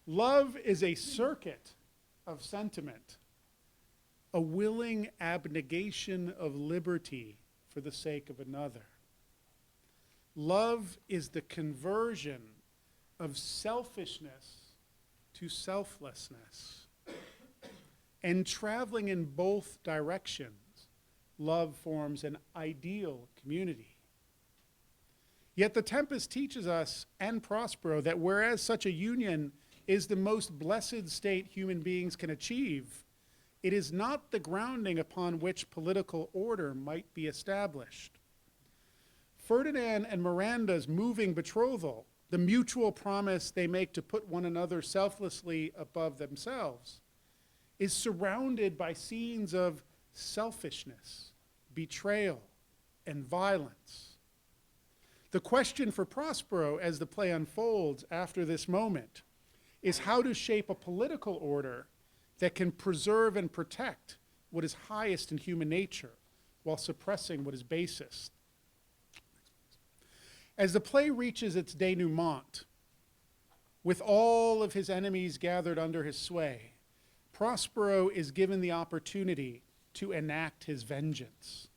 Love is a circuit of sentiment, a willing abnegation of liberty for the sake of another. Love is the conversion of selfishness to selflessness. And traveling in both directions, love forms an ideal community. Yet the Tempest teaches us, and Prospero, that whereas such a union is the most blessed state human beings can achieve, it is not the grounding upon which political order might be established. Ferdinand and Miranda's moving betrothal, the mutual promise they make to put one another selflessly above themselves, is surrounded by scenes of selfishness, betrayal, and violence. The question for Prospero as the play unfolds after this moment is how to shape a political order that can preserve and protect what is highest in human nature while suppressing what is basest. As the play reaches its denouement, with all of his enemies gathered under his sway, Prospero is given the opportunity to enact his vengeance.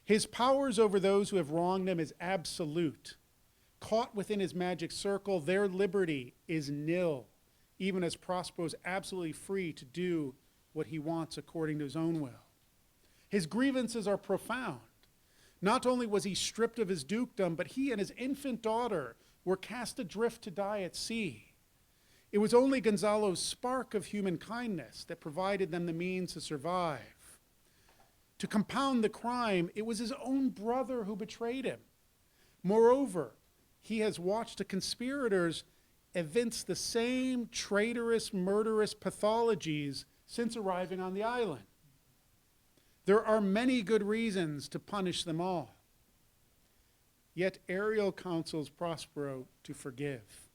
His powers over those who have wronged him is absolute. Caught within his magic circle, their liberty is nil, even as Prospero is absolutely free to do what he wants according to his own will. His grievances are profound. Not only was he stripped of his dukedom, but he and his infant daughter were cast adrift to die at sea. It was only Gonzalo's spark of human kindness that provided them the means to survive. To compound the crime, it was his own brother who betrayed him. Moreover, he has watched the conspirators evince the same traitorous, murderous pathologies since arriving on the island. There are many good reasons to punish them all. Yet Ariel counsels Prospero to forgive.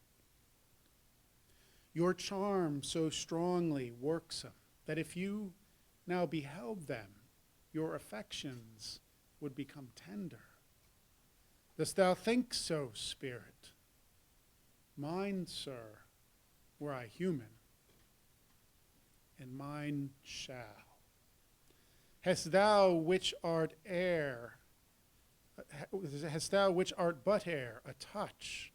Your charm so strongly works them that if you now beheld them, your affections would become tender. Dost thou think so, spirit? Mine, sir, were I human, and mine shall. Hast thou which art but air, a touch,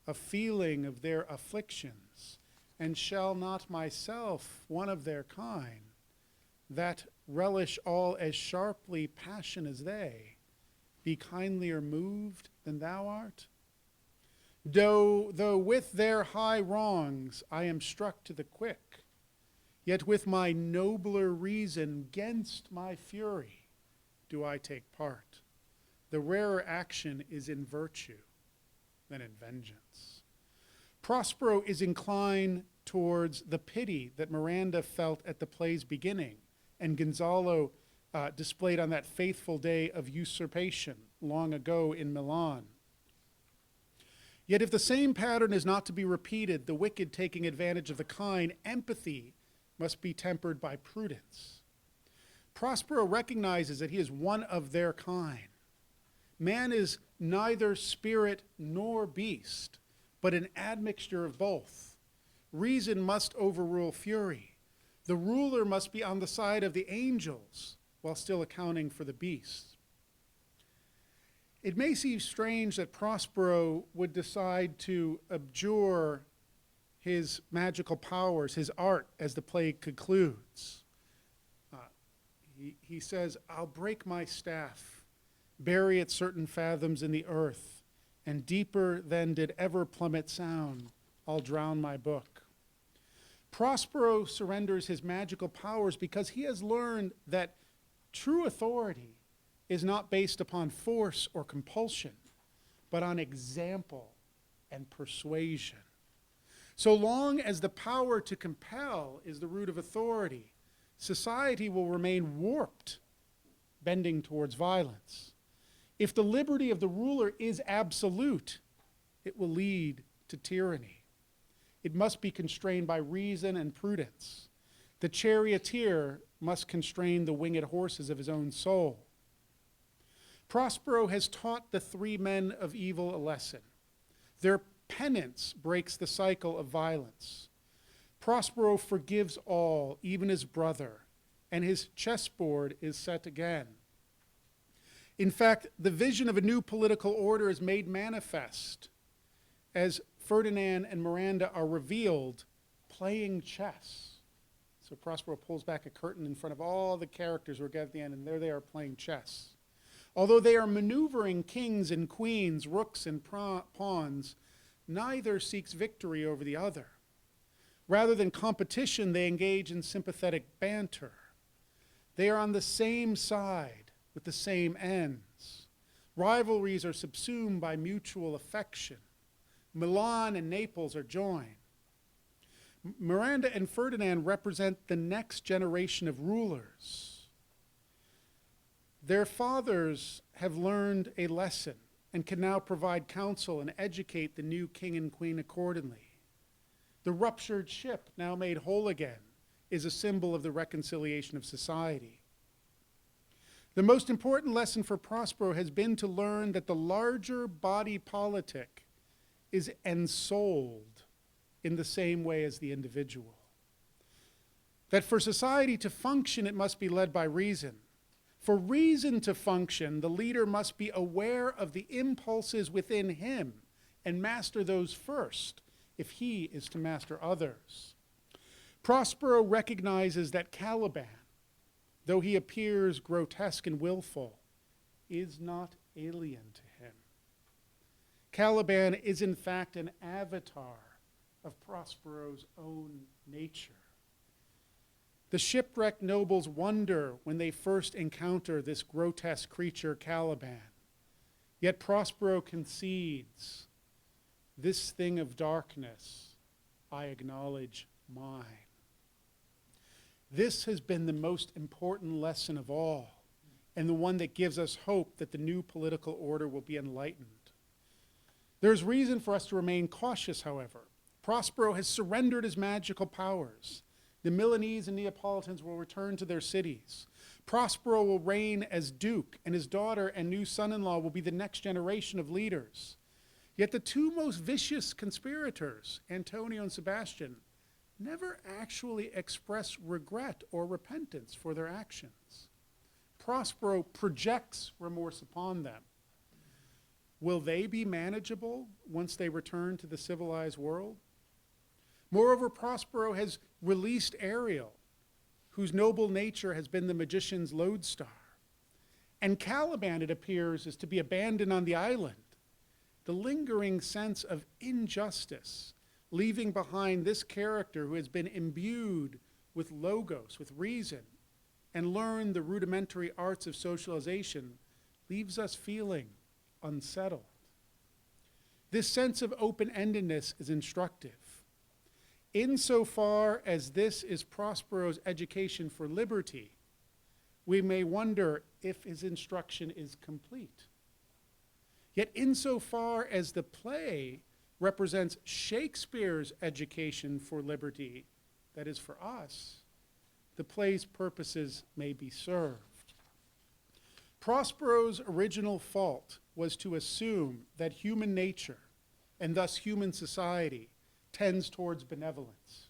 a feeling of their afflictions, and shall not myself, one of their kind, that relish all as sharply passion as they, be kindlier moved than thou art? Though with their high wrongs I am struck to the quick, yet with my nobler reason 'gainst my fury do I take part. The rarer action is in virtue than in vengeance. Prospero is inclined towards the pity that Miranda felt at the play's beginning, and Gonzalo displayed on that faithful day of usurpation long ago in Milan. Yet if the same pattern is not to be repeated, the wicked taking advantage of the kind, empathy must be tempered by prudence. Prospero recognizes that he is one of their kind. Man is neither spirit nor beast, but an admixture of both. Reason must overrule fury. The ruler must be on the side of the angels while still accounting for the beasts. It may seem strange that Prospero would decide to abjure his magical powers, his art, as the play concludes. He says, I'll break my staff, bury it certain fathoms in the earth, and deeper than did ever plummet sound, I'll drown my book. Prospero surrenders his magical powers because he has learned that true authority is not based upon force or compulsion, but on example and persuasion. So long as the power to compel is the root of authority, society will remain warped, bending towards violence. If the liberty of the ruler is absolute, it will lead to tyranny. It must be constrained by reason and prudence. The charioteer must constrain the winged horses of his own soul. Prospero has taught the three men of evil a lesson. Their penance breaks the cycle of violence. Prospero forgives all, even his brother, and his chessboard is set again. In fact, the vision of a new political order is made manifest as Ferdinand and Miranda are revealed playing chess. So Prospero pulls back a curtain in front of all the characters who are gathered at the end, and there they are playing chess. Although they are maneuvering kings and queens, rooks and pawns, neither seeks victory over the other. Rather than competition, they engage in sympathetic banter. They are on the same side with the same ends. Rivalries are subsumed by mutual affection. Milan and Naples are joined. Miranda and Ferdinand represent the next generation of rulers. Their fathers have learned a lesson and can now provide counsel and educate the new king and queen accordingly. The ruptured ship, now made whole again, is a symbol of the reconciliation of society. The most important lesson for Prospero has been to learn that the larger body politic is ensouled in the same way as the individual. That for society to function, it must be led by reason. For reason to function, the leader must be aware of the impulses within him and master those first if he is to master others. Prospero recognizes that Caliban, though he appears grotesque and willful, is not alien to him. Caliban is in fact an avatar of Prospero's own nature. The shipwrecked nobles wonder when they first encounter this grotesque creature, Caliban. Yet Prospero concedes, this thing of darkness, I acknowledge mine. This has been the most important lesson of all, and the one that gives us hope that the new political order will be enlightened. There's reason for us to remain cautious, however. Prospero has surrendered his magical powers. The Milanese and Neapolitans will return to their cities. Prospero will reign as duke, and his daughter and new son-in-law will be the next generation of leaders. Yet the two most vicious conspirators, Antonio and Sebastian, never actually express regret or repentance for their actions. Prospero projects remorse upon them. Will they be manageable once they return to the civilized world? Moreover, Prospero has released Ariel, whose noble nature has been the magician's lodestar. And Caliban, it appears, is to be abandoned on the island. The lingering sense of injustice, leaving behind this character who has been imbued with logos, with reason, and learned the rudimentary arts of socialization, leaves us feeling unsettled. This sense of open-endedness is instructive. Insofar as this is Prospero's education for liberty, we may wonder if his instruction is complete. Yet insofar as the play represents Shakespeare's education for liberty, that is for us, the play's purposes may be served. Prospero's original fault was to assume that human nature, and thus human society, tends towards benevolence.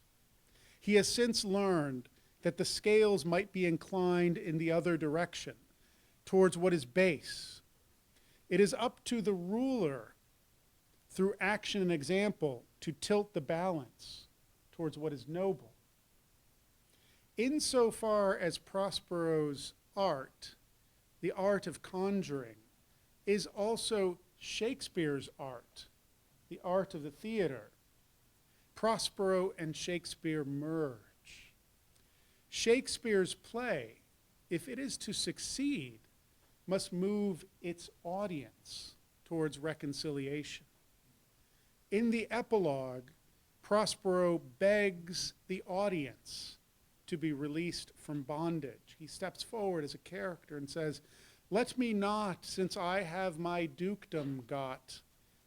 He has since learned that the scales might be inclined in the other direction, towards what is base. It is up to the ruler, through action and example, to tilt the balance towards what is noble. Insofar as Prospero's art, the art of conjuring, is also Shakespeare's art, the art of the theater, Prospero and Shakespeare merge. Shakespeare's play, if it is to succeed, must move its audience towards reconciliation. In the epilogue, Prospero begs the audience to be released from bondage. He steps forward as a character and says, "Let me not, since I have my dukedom got,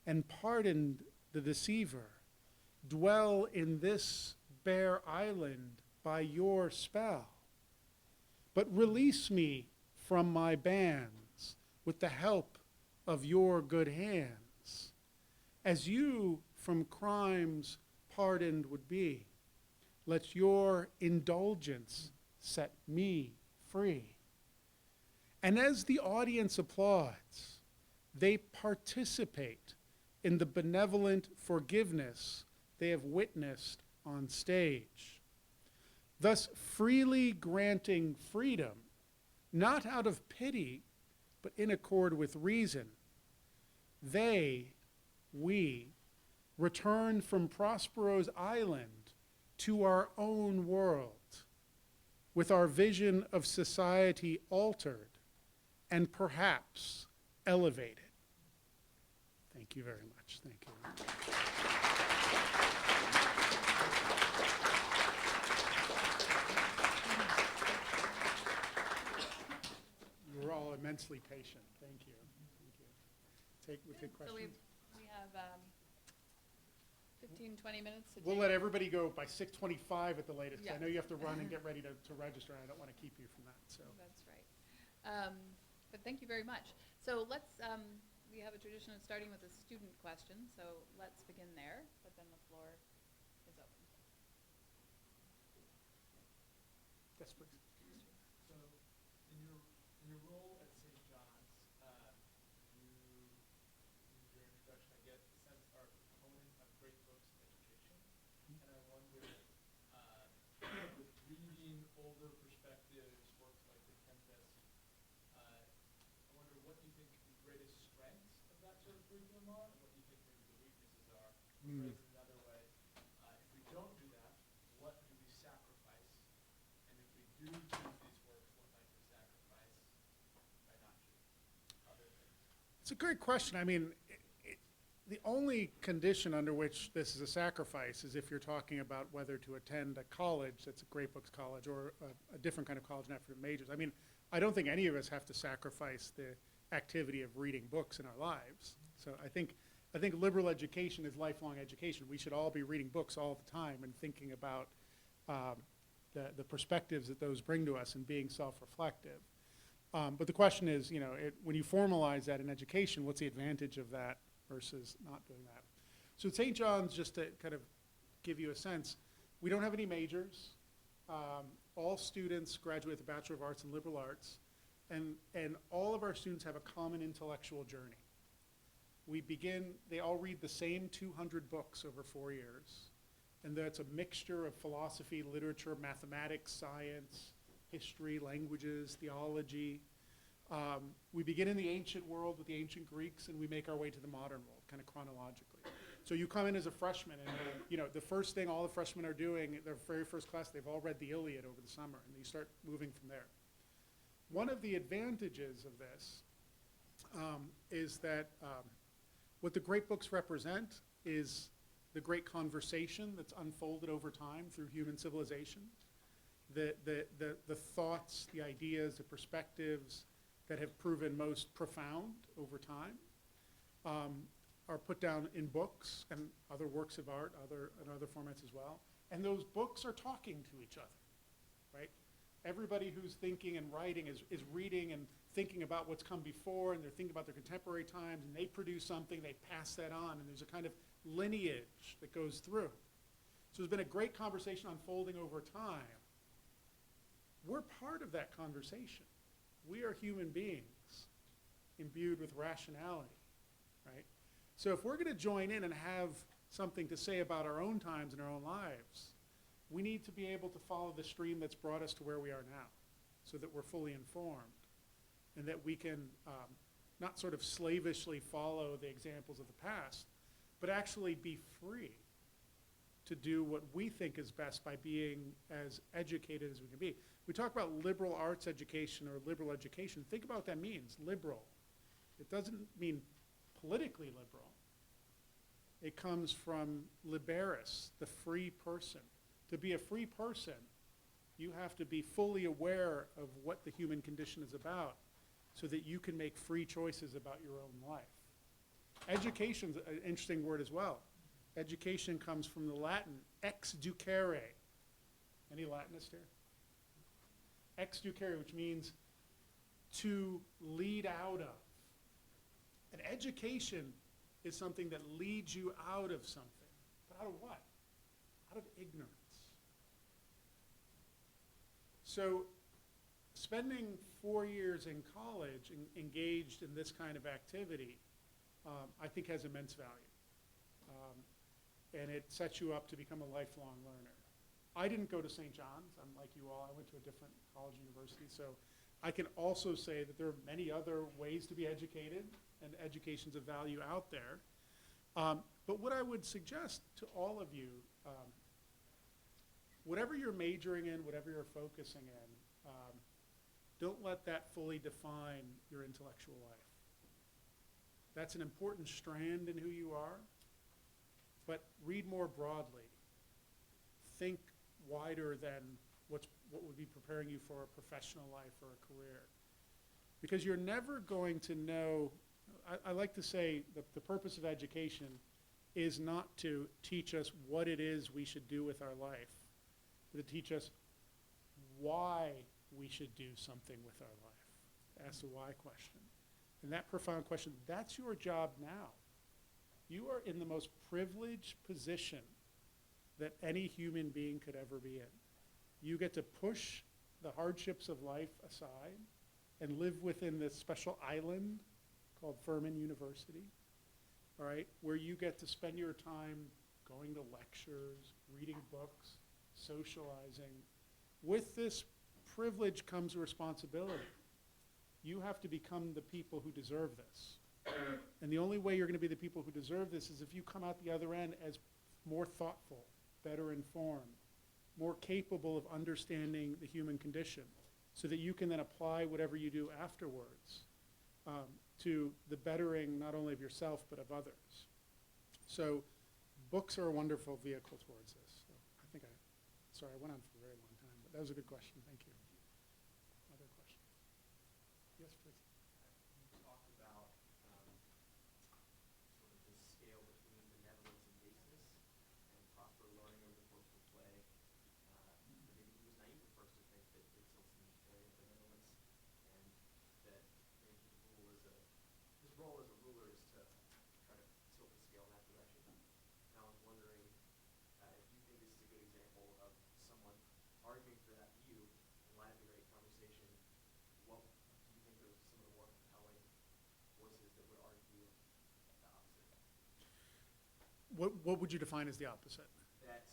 and pardoned the deceiver, dwell in this bare island by your spell, but release me from my bands with the help of your good hands, as you from crimes pardoned would be. Let your indulgence set me free." And as the audience applauds, they participate in the benevolent forgiveness they have witnessed on stage, thus freely granting freedom, not out of pity, but in accord with reason. We, return from Prospero's island to our own world, with our vision of society altered and perhaps elevated. Thank you very much. Thank you. You were all immensely patient. Thank you. Thank you. We'll take So questions. we have 15, 20 minutes to We'll take. let everybody go by 6:25 at the latest. I Yeah. know you have to run and get ready to register, and I don't want to keep you from that. So That's right. But thank you very much. So let's, we have a tradition of starting with a student question, so let's begin there, but then the floor is open. yes, please. So, in your role at St. John's, in your introduction, I get the sense are a proponent of great books and education, and I wonder, curriculum are and what you think maybe the weaknesses are. Mm. Phrased another way, if we don't do that, what do we sacrifice? And if we do choose these works, what might we sacrifice by not choosing other things? It's a great question. I mean, the only condition under which this is a sacrifice is if you're talking about whether to attend a college that's a great books college or a different kind of college and after majors. I mean, I don't think any of us have to sacrifice the activity of reading books in our lives. So I think liberal education is lifelong education. We should all be reading books all the time and thinking about the perspectives that those bring to us and being self-reflective. But the question is, you know, when you formalize that in education, what's the advantage of that versus not doing that? So at St. John's, just to kind of give you a sense, we don't have any majors. All students graduate with a Bachelor of Arts in Liberal Arts, and all of our students have a common intellectual journey. They all read the same 200 books over 4 years, and that's a mixture of philosophy, literature, mathematics, science, history, languages, theology. We begin in the ancient world with the ancient Greeks, and we make our way to the modern world, kind of chronologically. So you come in as a freshman, and you know the first thing all the freshmen are doing, their very first class, they've all read the Iliad over the summer, and you start moving from there. One of the advantages of this is that what the great books represent is the great conversation that's unfolded over time through human civilization. The thoughts, the ideas, the perspectives that have proven most profound over time are put down in books and other works of art, and other formats as well. And those books are talking to each other, right? Everybody who's thinking and writing is reading and thinking about what's come before, and they're thinking about their contemporary times, and they produce something, they pass that on, and there's a kind of lineage that goes through. So there's been a great conversation unfolding over time. We're part of that conversation. We are human beings imbued with rationality, right? So if we're going to join in and have something to say about our own times and our own lives, we need to be able to follow the stream that's brought us to where we are now so that we're fully informed and that we can not sort of slavishly follow the examples of the past, but actually be free to do what we think is best by being as educated as we can be. We talk about liberal arts education or liberal education. Think about what that means, liberal. It doesn't mean politically liberal. It comes from liberis, the free person. To be a free person, you have to be fully aware of what the human condition is about so that you can make free choices about your own life. Education's an interesting word as well. Education comes from the Latin ex ducere. Any Latinist here? Ex ducere, which means to lead out of. And education is something that leads you out of something. But out of what? Out of ignorance. So spending 4 years in college engaged in this kind of activity, I think has immense value. And it sets you up to become a lifelong learner. I didn't go to St. John's, unlike you all. I went to a different college university. So I can also say that there are many other ways to be educated, and education's of value out there. But what I would suggest to all of you, whatever you're majoring in, whatever you're focusing in, don't let that fully define your intellectual life. That's an important strand in who you are, but read more broadly. Think wider than what would be preparing you for a professional life or a career. Because you're never going to know, I like to say that the purpose of education is not to teach us what it is we should do with our life, but to teach us why we should do something with our life. Ask the why question. And that profound question, that's your job now. You are in the most privileged position that any human being could ever be in. You get to push the hardships of life aside and live within this special island called Furman University, all right, where you get to spend your time going to lectures, reading books, socializing. With this privilege comes responsibility. You have to become the people who deserve this. And the only way you're going to be the people who deserve this is if you come out the other end as more thoughtful, better informed, more capable of understanding the human condition, so that you can then apply whatever you do afterwards to the bettering not only of yourself but of others. So books are a wonderful vehicle towards this. So I think sorry, I went on for a very long time, but that was a good question. Thank you. Other questions? Yes, please. You talked about sort of the scale between benevolence and baseness and prosper learning over the course of play. Maybe he was naive at first to think that it tilts in the area of benevolence, and that maybe his role as a ruler is to try to tilt the scale in that direction. And I was wondering if you think this is a good example of someone arguing for that view in light of the great conversation. What do you think are some of the more compelling voices that would argue the opposite? What would you define as the opposite? That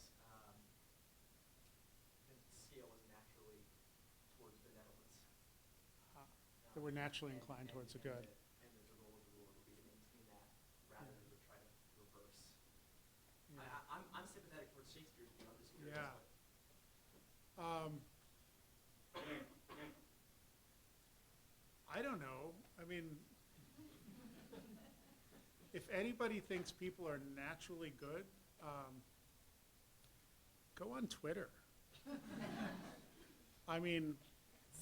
the scale is naturally towards benevolence. That we're naturally inclined towards the good. And that the role of the ruler would be to maintain that rather than to try to reverse. Yeah. I'm sympathetic towards Shakespeare's view. I'm just curious. Yeah. I don't know. I mean, if anybody thinks people are naturally good, go on Twitter. I mean,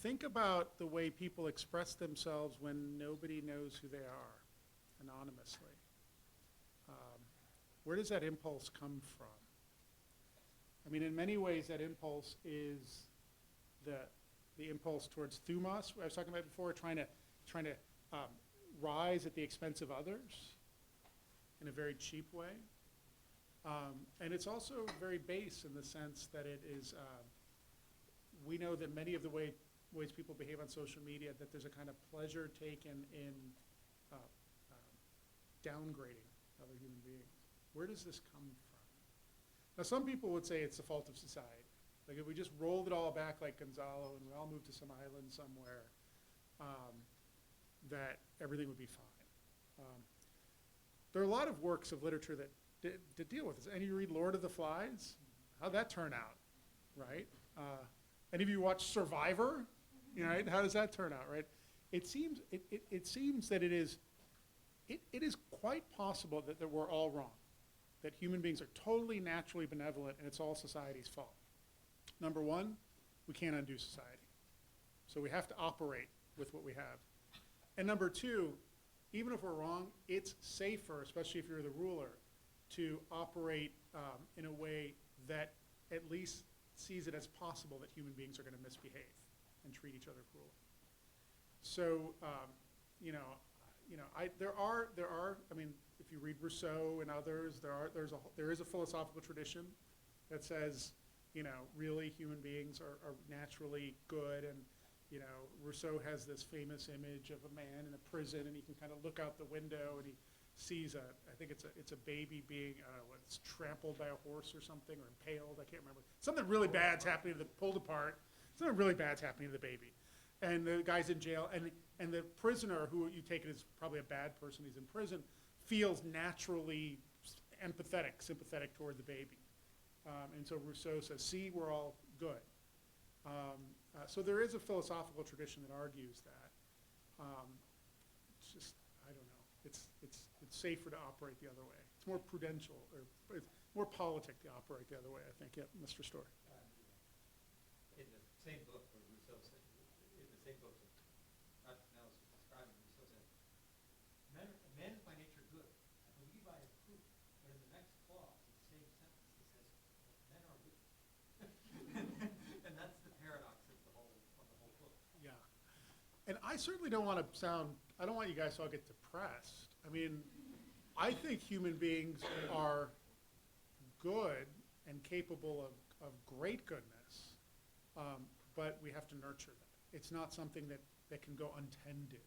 think about the way people express themselves when nobody knows who they are, anonymously. Where does that impulse come from? I mean, in many ways, that impulse is the impulse towards thumos, I was talking about before, trying to rise at the expense of others in a very cheap way. And it's also very base in the sense that it is, we know that many of the ways people behave on social media, that there's a kind of pleasure taken in downgrading other human beings. Where does this come from? Now, some people would say it's the fault of society. Like if we just rolled it all back like Gonzalo and we all moved to some island somewhere, that everything would be fine. There are a lot of works of literature that deal with this. Any of you read Lord of the Flies? How'd that turn out, right? Any of you watch Survivor? Right? How does that turn out, right? It seems that it is quite possible that we're all wrong, that human beings are totally naturally benevolent and it's all society's fault. Number one, we can't undo society. So we have to operate with what we have. And number two, even if we're wrong, it's safer, especially if you're the ruler, to operate in a way that at least sees it as possible that human beings are going to misbehave and treat each other cruelly. So, I mean, if you read Rousseau and others, there is a philosophical tradition that says, really human beings are naturally good, and Rousseau has this famous image of a man in a prison, and he can kind of look out the window and he sees I think it's a baby being, it's trampled by a horse or something, or impaled, I can't remember. Something really bad's happening pulled apart. Something really bad's happening to the baby. And the guy's in jail, and the prisoner, who you take it as probably a bad person, he's in prison, feels naturally empathetic, sympathetic toward the baby. And so Rousseau says, see, we're all good. So there is a philosophical tradition that argues that. It's just, I don't know. It's safer to operate the other way. It's more prudential, or it's more politic to operate the other way, I think. Yeah, Mr. Story. In the same book where Rousseau said, in the same book, not Kanelos was describing, Rousseau said, man is by nature good. I believe I have proof. But in the next clause, in the same sentence, he says, men are wicked. And that's the paradox of the whole book. Yeah. And I certainly don't want to I don't want you guys to all get depressed. I mean, I think human beings are good and capable of great goodness, but we have to nurture them. It's not something that can go untended.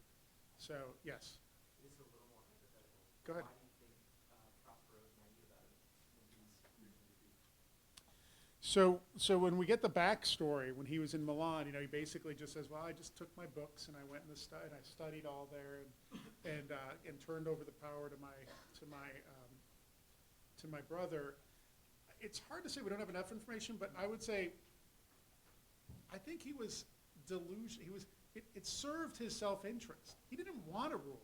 So, yes. This is a little more hypothetical. Go ahead. Why do you think Prospero is naive about it when he's reading the So when we get the backstory, when he was in Milan, he basically just says, well, I just took my books and I went and I studied all there and turned over the power to my brother. It's hard to say, we don't have enough information, but I would say, I think he was delusional. It served his self-interest. He didn't want to rule.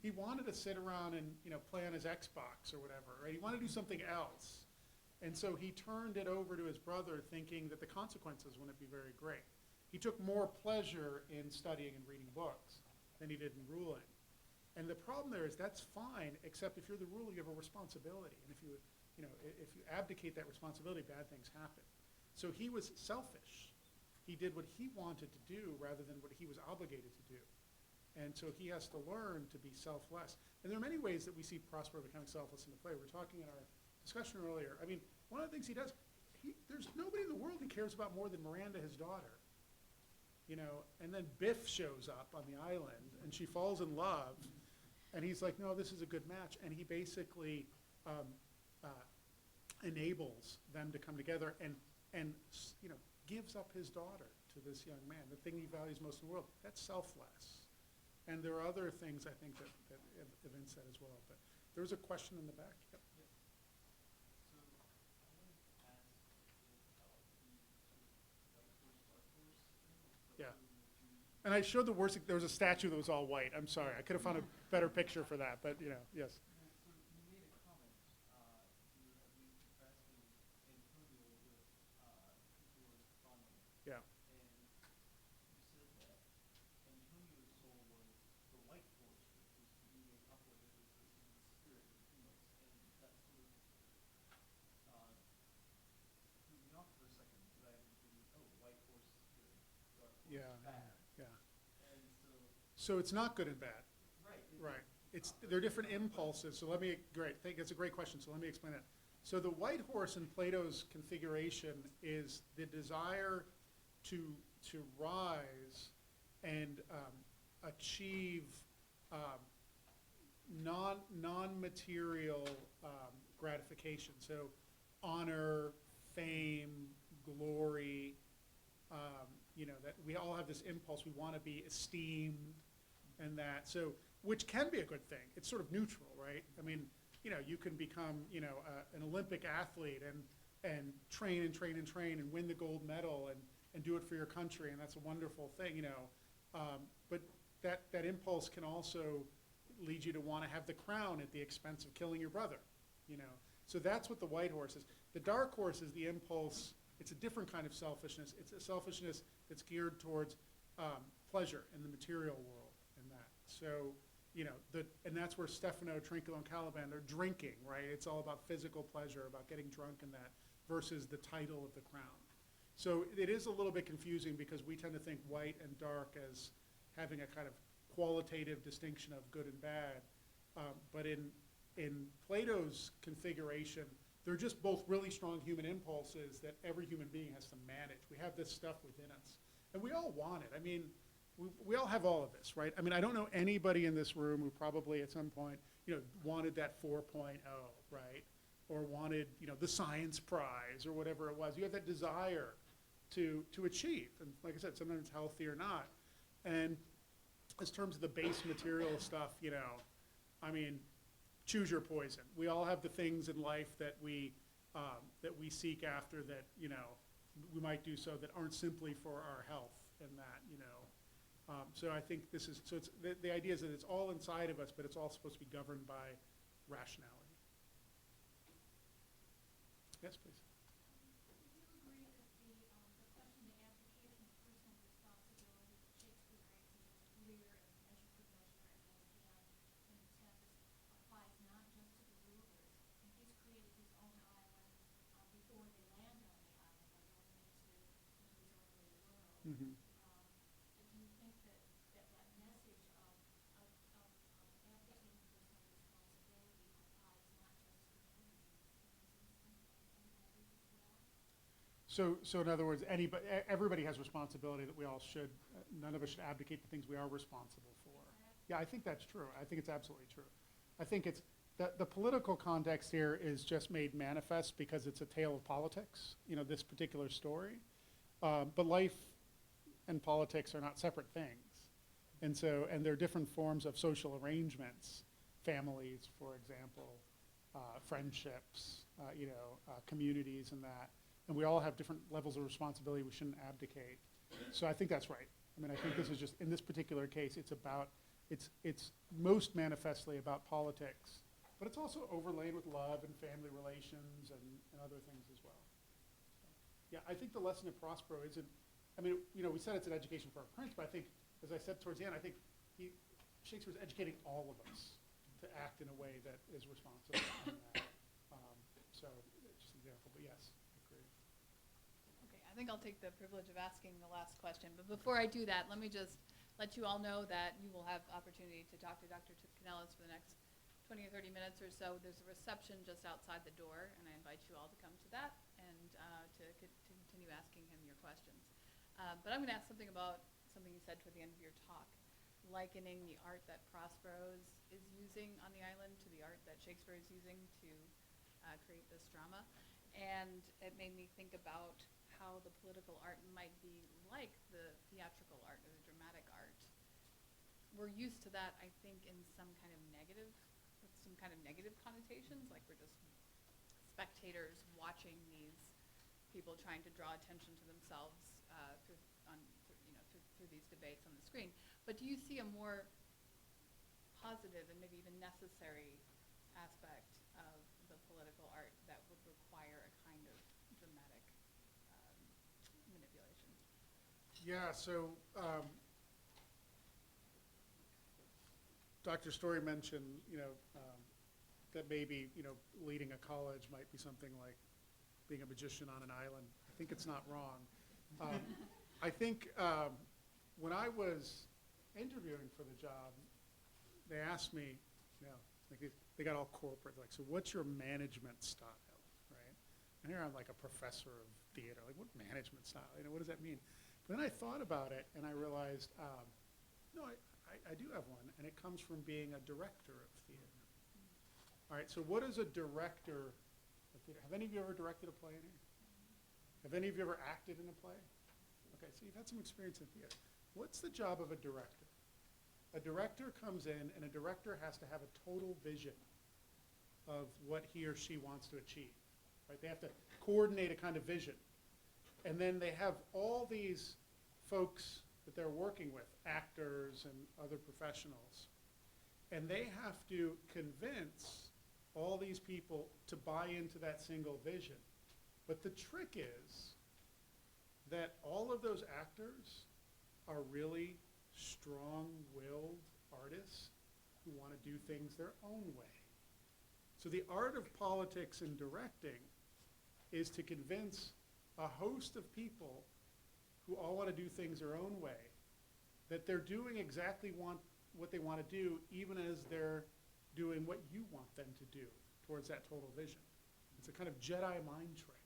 He wanted to sit around and play on his Xbox or whatever, right? He wanted to do something else. And so he turned it over to his brother thinking that the consequences wouldn't be very great. He took more pleasure in studying and reading books than he did in ruling. And the problem there is that's fine, except if you're the ruler, you have a responsibility. And if you abdicate that responsibility, bad things happen. So he was selfish. He did what he wanted to do rather than what he was obligated to do. And so he has to learn to be selfless. And there are many ways that we see Prospero becoming selfless in the play. We were talking in our discussion earlier. I mean, one of the things he does, there's nobody in the world he cares about more than Miranda, his daughter. And then Biff shows up on the island, and she falls in love, and he's like, no, this is a good match. And he basically enables them to come together and gives up his daughter to this young man, the thing he values most in the world. That's selfless. And there are other things, I think, that evince that as well. But there was a question in the back. Yep. Yeah. And I showed the worst, there was a statue that was all white. I'm sorry. I could have found a better picture for that, but yes. Yeah. Yeah. Yeah. So it's not good and bad. Right. They're different impulses. So that's a great question. So let me explain it. So the white horse in Plato's configuration is the desire to rise and achieve non-material gratification. So honor, fame, glory. That we all have this impulse. We want to be esteemed, and that. So, which can be a good thing. It's sort of neutral, right? I mean, you can become, an Olympic athlete and train and train and train and win the gold medal and do it for your country, and that's a wonderful thing, But that impulse can also lead you to want to have the crown at the expense of killing your brother, So that's what the white horse is. The dark horse is the impulse. It's a different kind of selfishness. It's a selfishness that's geared towards pleasure in the material world and that. So, and that's where Stefano, Trinculo, and Caliban, they're drinking, right? It's all about physical pleasure, about getting drunk and that, versus the title of the crown. So it is a little bit confusing because we tend to think white and dark as having a kind of qualitative distinction of good and bad. But in Plato's configuration, they're just both really strong human impulses that every human being has to manage. We have this stuff within us. And we all want it. I mean, we all have all of this, right? I mean, I don't know anybody in this room who probably at some point, wanted that 4.0, right? Or wanted, the science prize or whatever it was. You have that desire to achieve. And like I said, sometimes it's healthy or not. And in terms of the base material stuff, I mean, choose your poison. We all have the things in life that we seek after that, we might do so that aren't simply for our health and that, So I think it's the idea is that it's all inside of us, but it's all supposed to be governed by rationality. Yes, please. Would you agree that the question, the abdication of personal responsibility that Shakespeare raises in Lear and Measure for Measure, and then again in the Tempest, applies not just to the rulers? And he's created his own island before they land on the island by going into his own little world. Mm-hmm. Do you think that message of abdicating personal responsibility applies not just to the rulers in this instance, as well? So in other words, everybody has responsibility that we all should, none of us should abdicate the things we are responsible for. Yeah, I think that's true. I think it's absolutely true. I think The political context here is just made manifest because it's a tale of politics, this particular story. But life and politics are not separate things. And there are different forms of social arrangements, families, for example, friendships, communities and that. And we all have different levels of responsibility we shouldn't abdicate. So I think that's right. I think this is just, in this particular case, it's most manifestly about politics, but it's also overlaid with love and family relations and other things as well. So, yeah, I think the lesson of Prospero isn't, we said it's an education for a prince, but I think, as I said towards the end, I think Shakespeare's educating all of us to act in a way that is responsible in that. So, just an example, but yes, I agree. Okay, I think I'll take the privilege of asking the last question, but before I do that, let me just let you all know that you will have opportunity to talk to Dr. Kanelos for the next 20 or 30 minutes or so. There's a reception just outside the door, and I invite you all to come to that and to continue asking him your questions. But I'm going to ask something about something you said toward the end of your talk, likening the art that Prospero is using on the island to the art that Shakespeare is using to create this drama. And it made me think about how the political art might be like the theatrical art or the dramatic art. We're used to that, I think, in some kind of negative connotations, like we're just spectators watching these people trying to draw attention to themselves through these debates on the screen. But do you see a more positive and maybe even necessary aspect of the political art that would require a kind of dramatic manipulation? Yeah, so Dr. Story mentioned, that maybe, leading a college might be something like being a magician on an island. I think it's not wrong. I think when I was interviewing for the job, they asked me, they got all corporate, like, so what's your management style, right? And here I'm like a professor of theater, like, what management style? What does that mean? But then I thought about it, and I realized, no, I do have one, and it comes from being a director of theater. All right, so what is a director of theater? Have any of you ever directed a play in here? Have any of you ever acted in a play? Okay, so you've had some experience in theater. What's the job of a director? A director comes in, and a director has to have a total vision of what he or she wants to achieve. Right? They have to coordinate a kind of vision. And then they have all these folks that they're working with, actors and other professionals. And they have to convince all these people to buy into that single vision. But the trick is that all of those actors are really strong-willed artists who want to do things their own way. So the art of politics and directing is to convince a host of people who all want to do things their own way that they're doing exactly what they want to do, even as they're doing what you want them to do towards that total vision. It's a kind of Jedi mind trick.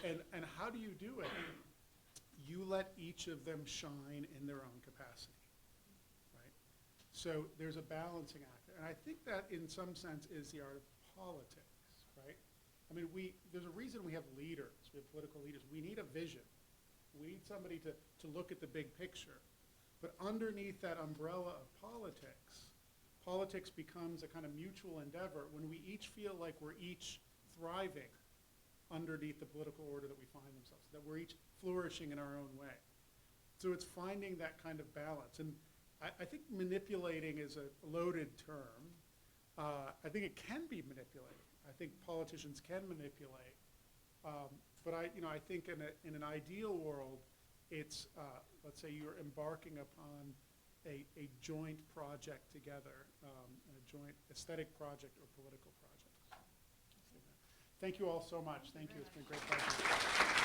And how do you do it? You let each of them shine in their own capacity, right? So there's a balancing act. And I think that in some sense is the art of politics, right? There's a reason we have leaders, we have political leaders. We need a vision. We need somebody to look at the big picture. But underneath that umbrella of politics becomes a kind of mutual endeavor when we each feel like we're each thriving underneath the political order that we find themselves, that we're each flourishing in our own way. So it's finding that kind of balance. And I think manipulating is a loaded term. I think it can be manipulated. I think politicians can manipulate. But I think in an ideal world, it's, let's say you're embarking upon a joint project together, a joint aesthetic project or political project. Thank you all so much. Thank you. It's been a great pleasure.